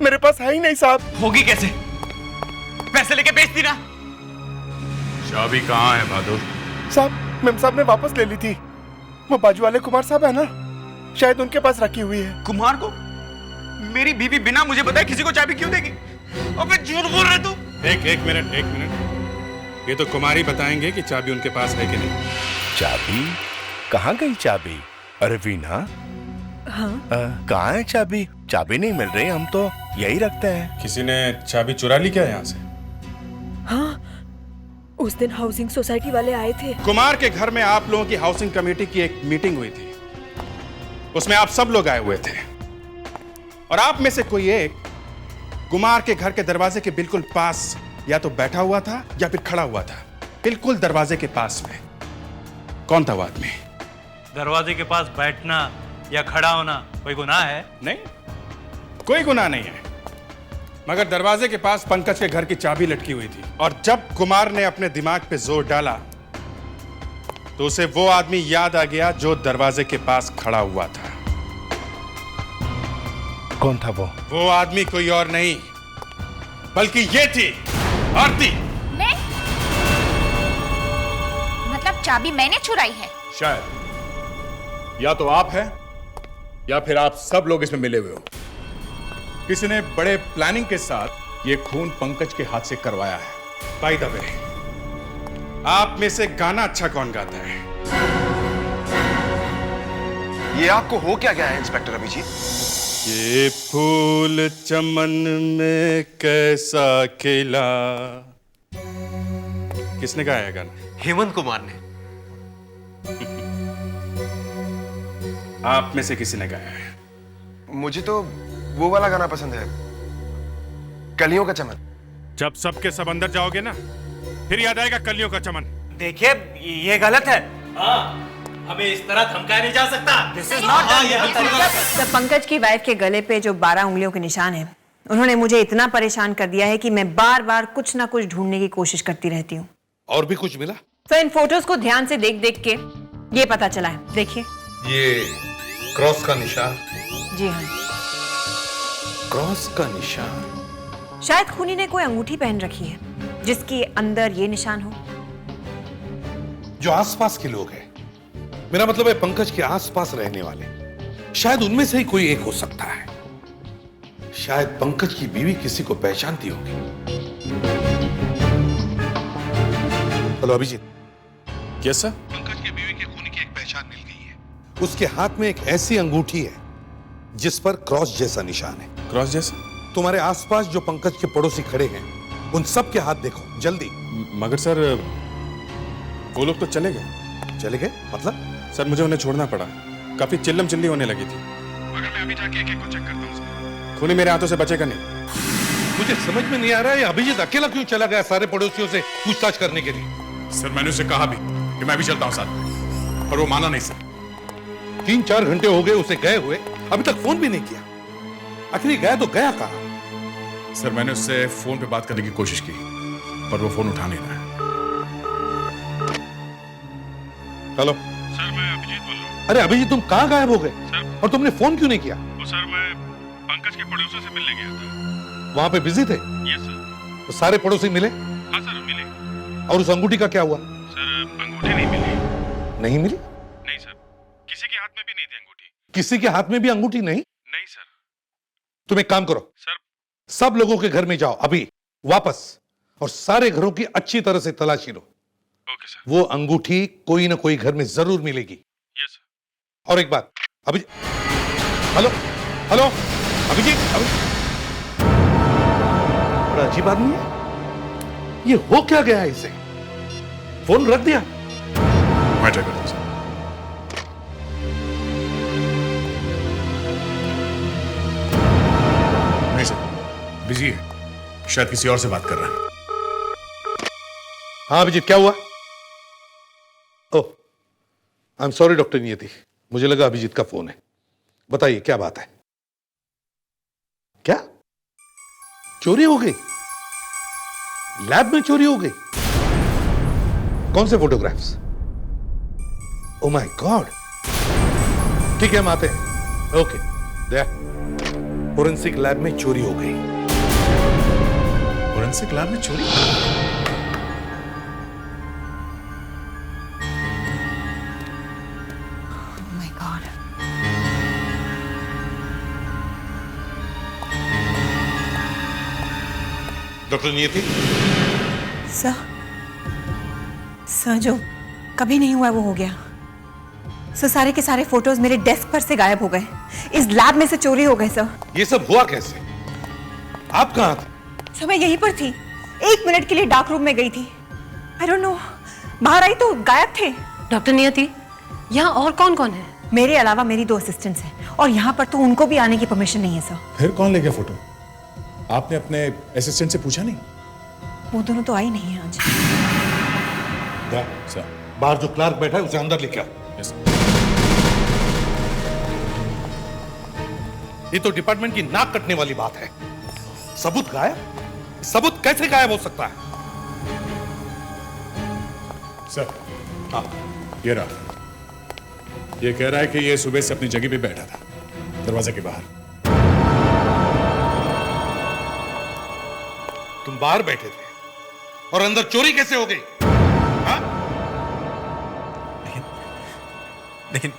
मेरे पास है ही नहीं साहब। होगी कैसे? पैसे लेके बेच दी ना। चाबी कहाँ है बहादुर? साहब मेम साहब ने वापस ले ली थी। वो बाजू वाले कुमार साहब है ना, शायद उनके पास रखी हुई है। कुमार को? मेरी बीवी बिना मुझे बताए किसी को चाबी क्यों देगी? अबे झूठ बोल रहे तू। एक मिनट, ये तो कुमारी बताएंगे कि चाबी उनके पास है कि नहीं। चाबी? कहाँ गई चाबी? अरे वीना, हाँ? कहाँ है चाबी? चाबी नहीं मिल रही, हम तो यही रखते हैं। किसी ने चाबी चुरा ली क्या यहाँ से? हाँ, उस दिन हाउसिंग सोसाइटी वाले आए थे। कुमार के घर में आप लोगों की हाउसिंग कमेटी की एक मीटिंग हुई थी, उसमें आप सब लोग आए हुए थे, और आप में से कोई एक कुमार के घर के दरवाजे के बिल्कुल पास या तो बैठा हुआ था या फिर खड़ा हुआ था, बिल्कुल दरवाजे के पास में। कौन था वो आदमी? दरवाजे के पास बैठना या खड़ा होना कोई गुनाह है? नहीं, कोई गुनाह नहीं है, मगर दरवाजे के पास पंकज के घर की चाबी लटकी हुई थी, और जब कुमार ने अपने दिमाग पे जोर डाला तो उसे वो आदमी याद आ गया जो दरवाजे के पास खड़ा हुआ था। कौन था वो? वो आदमी कोई और नहीं बल्कि ये थी आरती। मैं? मतलब चाबी मैंने चुराई है? शायद या तो आप हैं या फिर आप सब लोग इसमें मिले हुए हो। किसी ने बड़े प्लानिंग के साथ ये खून पंकज के हाथ से करवाया है। बाय द वे, आप में से गाना अच्छा कौन गाता है? ये आपको हो क्या गया है इंस्पेक्टर अभिजीत? ये फूल चमन में कैसा खिला, किसने गाया है गाना? हेमंत कुमार ने। आप में से किसी ने गाया है? मुझे तो वो वाला गाना पसंद है, कलियों का चमन। जब सबके सब अंदर जाओगे ना, फिर याद आएगा कलियों का चमन। देखिए ये गलत है। हमें इस तरह धमकाया नहीं जा सकता। This is not पंकज की वाइफ के गले पे जो 12 उंगलियों के निशान हैं, उन्होंने मुझे इतना परेशान कर दिया है कि मैं बार बार कुछ ना कुछ ढूंढने की कोशिश करती रहती हूँ। और भी कुछ मिला? तो इन फोटोज को ध्यान से देख देख के ये पता चला है, देखिए। ये क्रॉस का निशान? जी हाँ। क्रॉस का निशान? शायद खूनी ने कोई अंगूठी पहन रखी है जिसके अंदर ये निशान हो। जो आसपास के लोग हैं, मेरा मतलब है पंकज के आसपास रहने वाले, शायद उनमें से ही कोई एक हो सकता है। शायद पंकज की बीवी किसी को पहचानती होगी। Hello Abhijit. Yes sir. Pankaj की बीवी के खूनी की एक पहचान मिल गई है। उसके हाथ में एक ऐसी अंगूठी है जिस पर क्रॉस जैसा निशान है। क्रॉस जैसा? तुम्हारे आसपास जो पंकज के पड़ोसी खड़े हैं उन सब के हाथ देखो जल्दी। मगर सर वो लोग तो चले गए। चले गए मतलब? सर मुझे उन्हें छोड़ना पड़ा, काफी चिल्लम चिल्ली होने लगी थी। मगर मैं अभी जाके एक एक को चेक करता हूँ सर। खूनी मेरे हाथों से बचेगा नहीं। मुझे समझ में नहीं आ रहा है अभिजीत अकेला क्यों चला गया सारे पड़ोसियों से पूछताछ करने के लिए? सर मैंने उसे कहा भी कि मैं भी चलता हूँ साथ में, पर वो माना नहीं सर। 3-4 घंटे हो गए उसे गए हुए, अभी तक फोन भी नहीं किया। आखिर गया तो गया कहाँ? सर मैंने उससे फोन पे बात करने की कोशिश की, पर वो फोन उठा नहीं रहा है। हेलो सर, मैं अभिजीत बोल रहा हूँ। अरे अभिजीत तुम कहाँ गायब हो गए? सर, और तुमने फोन क्यों नहीं किया? वो सर मैं पंकज के पड़ोसियों से मिलने गया था। वहां पे बिजी थे? Yes sir. तो सारे पड़ोसी मिले? हाँ सर मिले। और उस अंगूठी का क्या हुआ? सर अंगूठी नहीं मिली। नहीं मिली? नहीं सर, किसी के हाथ में भी नहीं थी अंगूठी। किसी के हाथ में भी अंगूठी नहीं? नहीं सर। तुम एक काम करो सर, सब लोगों के घर में जाओ अभी वापस, और सारे घरों की अच्छी तरह से तलाशी लो। Okay sir. वो अंगूठी कोई ना कोई घर में जरूर मिलेगी। Yes sir. और एक बात अभी, हेलो हेलो अभिजीत, बड़ा अजीब आदमी है ये। हो क्या गया है इसे? फोन रख दिया? मैं ट्राई करता हूं सर। नहीं सर, बिजी है, शायद किसी और से बात कर रहा है। हाँ अभिजीत क्या हुआ? ओह आई एम सॉरी डॉक्टर नियति, मुझे लगा अभिजीत का फोन है। बताइए क्या बात है? क्या चोरी हो गई? लैब में चोरी हो गई? कौन से फोटोग्राफ्स? Oh my God. ठीक है हम आते हैं। ओके दया, फोरेंसिक लैब में चोरी हो गई। फोरेंसिक लैब में चोरी? डॉक्टर नियति? सर जो कभी नहीं हुआ वो हो गया। सर सारे के सारे फोटोज मेरे डेस्क पर से गायब हो गए। इस लैब में से चोरी हो गए सर। ये सब हुआ कैसे? आप कहां थे? सर मैं यहीं पर थी, 1 मिनट के लिए डार्क रूम में गई थी। आई डोंट नो, बाहर आई तो गायब थे। डॉक्टर नियति, यहाँ और कौन कौन है? मेरे अलावा मेरी 2 असिस्टेंट्स हैं, और यहाँ पर तो उनको भी आने की परमिशन नहीं है सर। फिर कौन ले गया फोटो? आपने अपने असिस्टेंट से पूछा नहीं? वो दोनों तो आई नहीं है आज। सर बाहर जो क्लार्क बैठा है उसे अंदर लेके आओ। यस। ये तो डिपार्टमेंट की नाक कटने वाली बात है। सबूत गायब? सबूत कैसे गायब हो सकता है? सर हाँ ये रहा। ये कह रहा है कि ये सुबह से अपनी जगह पे बैठा था, दरवाजे के बाहर। तुम बाहर बैठे थे और अंदर चोरी कैसे हो गई? हाँ? लेकिन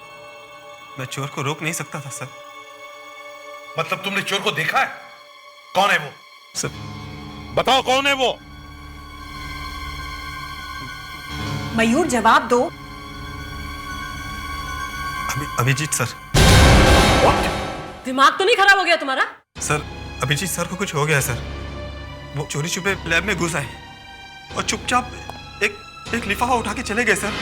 मैं चोर को रोक नहीं सकता था सर। मतलब तुमने चोर को देखा है? कौन है वो? सर बताओ कौन है वो? मयूर जवाब दो। अभिजीत सर। दिमाग तो नहीं खराब हो गया तुम्हारा? सर अभिजीत सर को कुछ हो गया सर। वो चोरी छुपे लैब में घुस आए और चुपचाप एक लिफाफा उठा के चले गए सर।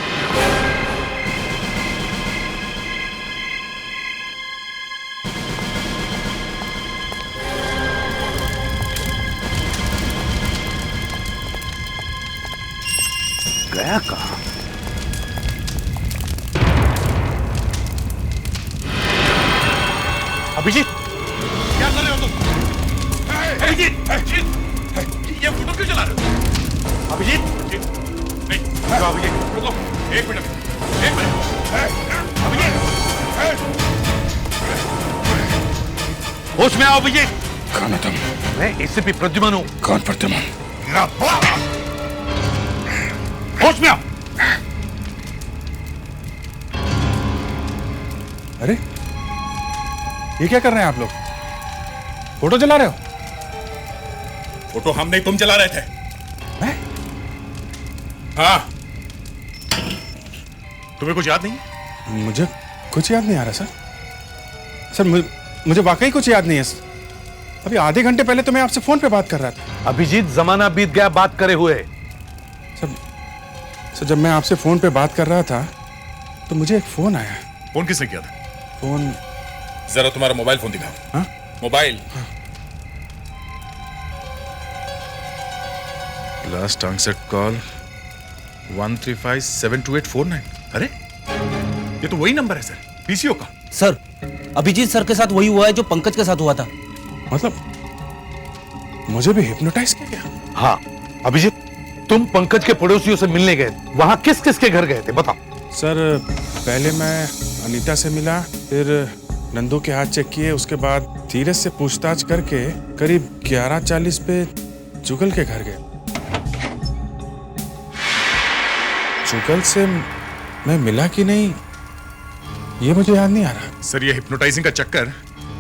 गया कहाँ? अभिजीत क्या कर रहे हो तुम? अभिजीत ये फोटो क्यों चला रहे हो? अभिजीत नहीं अभिजीत रुको, एक मिनट। अभिजीत होश में आओ अभिजीत। कौन हो तुम? मैं एसीपी प्रद्युमन हूँ। कौन प्रद्युमन? होश में आओ। अरे ये क्या कर रहे हैं आप लोग? फोटो जला रहे हो? फोटो हम नहीं तुम जला रहे थे। मैं? हाँ। तुम्हें कुछ याद नहीं? मुझे कुछ याद नहीं आ रहा सर। सर मुझे वाकई कुछ याद नहीं है। अभी आधे घंटे पहले तो मैं आपसे फोन पे बात कर रहा था। अभिजीत, जमाना बीत गया बात करे हुए। सर जब मैं आपसे फोन पे बात कर रहा था तो मुझे एक फोन आया। फोन किसने किया था? फोन जरा तुम्हारा मोबाइल फोन दिखाओ। हाँ? मोबाइल। Last answered call 135728449। अरे ये तो वही नंबर है सर, पीसीओ का। सर अभिजीत सर के साथ वही हुआ है जो पंकज के साथ हुआ था। मतलब मुझे भी हिप्नोटाइज किया गया? हाँ अभिजीत, तुम पंकज के पड़ोसियों से मिलने गए, वहां किस किस के घर गए थे बताओ। सर पहले मैं अनीता से मिला, फिर नंदू के हाथ चेक किए, उसके बाद धीरज से पूछताछ करके करीब 11:40 पे जुगल के घर गए। जुगल से मैं मिला कि नहीं ये मुझे याद नहीं आ रहा। सर ये हिप्नोटाइजिंग का चक्कर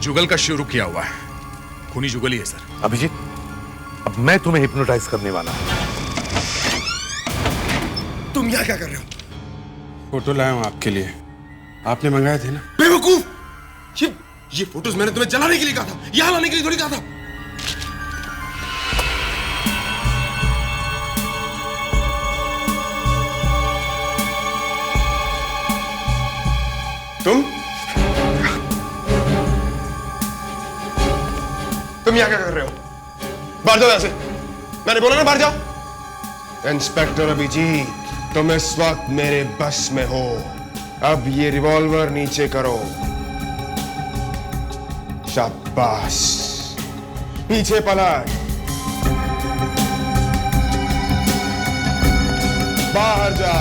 जुगल का शुरू किया हुआ है। खूनी जुगल ही है सर। अभिजीत, अब मैं तुम्हें हिप्नोटाइज करने वाला हूं। तुम यहाँ क्या कर रहे हो? फोटो लाया हूं आपके लिए, आपने मंगाए थे ना। बेवकूफ! ये फोटोज मैंने तुम्हें जलाने के लिए कहा था, यहाँ लाने के लिए थोड़ी कहा था। तुम यहाँ क्या कर रहे हो? बाहर जाओ यहाँ से। मैंने बोला ना बाहर जाओ। इंस्पेक्टर अभिजीत, तुम इस वक्त मेरे बस में हो। अब ये रिवॉल्वर नीचे करो। शाबाश, पीछे पलट। बाहर जा।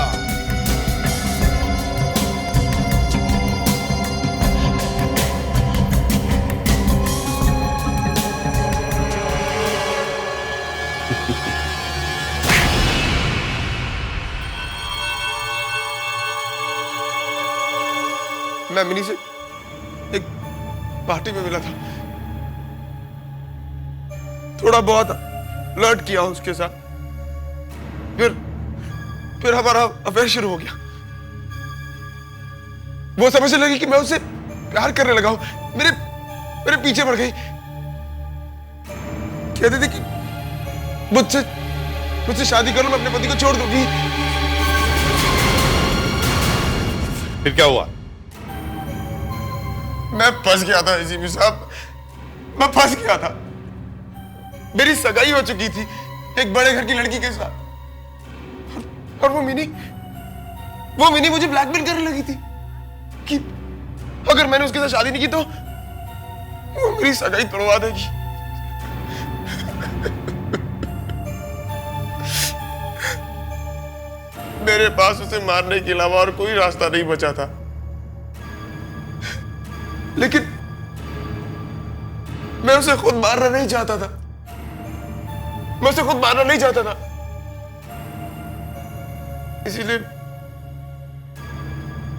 मैं मिनी से एक पार्टी में मिला था, थोड़ा बहुत फ्लर्ट किया उसके साथ, फिर हमारा अफेयर शुरू हो गया। वो समझने लगी कि मैं उससे प्यार करने लगा हूं, मेरे पीछे पड़ गई। कहते थे कि मुझसे शादी करो, मैं अपने पति को छोड़ दूंगी। फिर क्या हुआ? मैं फंस गया था एसीपी साहब, मैं फंस गया था। मेरी सगाई हो चुकी थी एक बड़े घर की लड़की के साथ, और वो मिनी मुझे ब्लैकमेल करने लगी थी कि अगर मैंने उसके साथ शादी नहीं की तो वो मेरी सगाई तोड़वा देगी। मेरे पास उसे मारने के अलावा और कोई रास्ता नहीं बचा था, लेकिन मैं उसे खुद मारना नहीं चाहता था। इसीलिए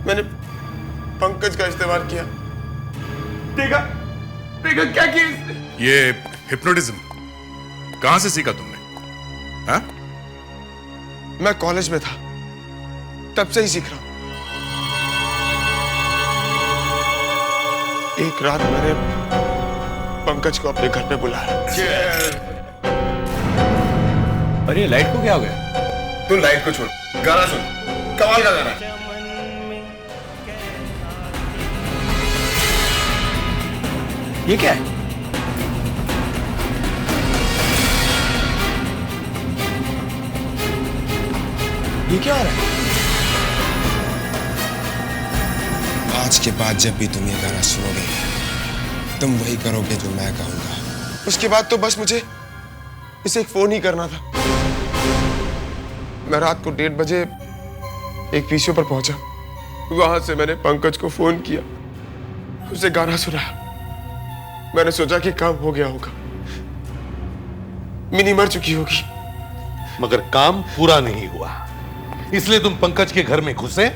मैंने पंकज का इस्तेमाल किया। देखा क्या किया इसने? ये हिप्नोटिज्म कहां से सीखा तुमने? हाँ? मैं कॉलेज में था, तब से ही सीख रहा हूं। एक रात मैंने पंकज को अपने घर पे बुलाया। अरे लाइट को क्या हो गया? तू लाइट को छोड़, गाना सुन, कमाल का गाना। ये क्या है? ये क्या हो रहा है? आज के बाद जब भी तुम ये गाना सुनोगे, तुम वही करोगे जो मैं कहूंगा। उसके बाद तो बस मुझे इसे एक फोन ही करना था। मैं रात को 1:30 बजे एक पीसीओ पर पहुंचा। वहां से मैंने पंकज को फोन किया, उसे गाना सुनाया। मैंने सोचा कि काम हो गया होगा, मिनी मर चुकी होगी। मगर काम पूरा नहीं हुआ, इसलिए तुम पंकज के घर में घुसे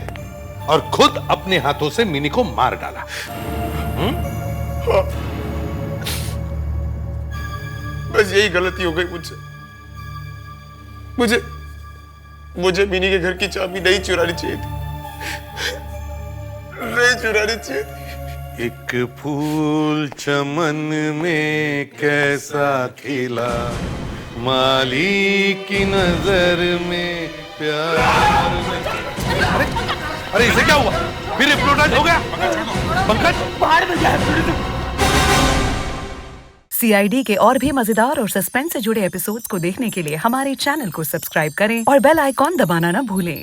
और खुद अपने हाथों से मिनी को मार डाला। हाँ। बस यही गलती हो गई मुझसे। मुझे मिनी के घर की चाबी नहीं चुरानी चाहिए थी, नहीं चुरानी चाहिए। एक फूल चमन में कैसा खिला, माली की नजर में प्यार में। अरे इसे क्या हुआ? फिर हिप्नोटाइज हो गया? पंकज बाहर में गया। CID के और भी मजेदार और सस्पेंस से जुड़े एपिसोड्स को देखने के लिए हमारे चैनल को सब्सक्राइब करें और बेल आइकॉन दबाना ना भूलें।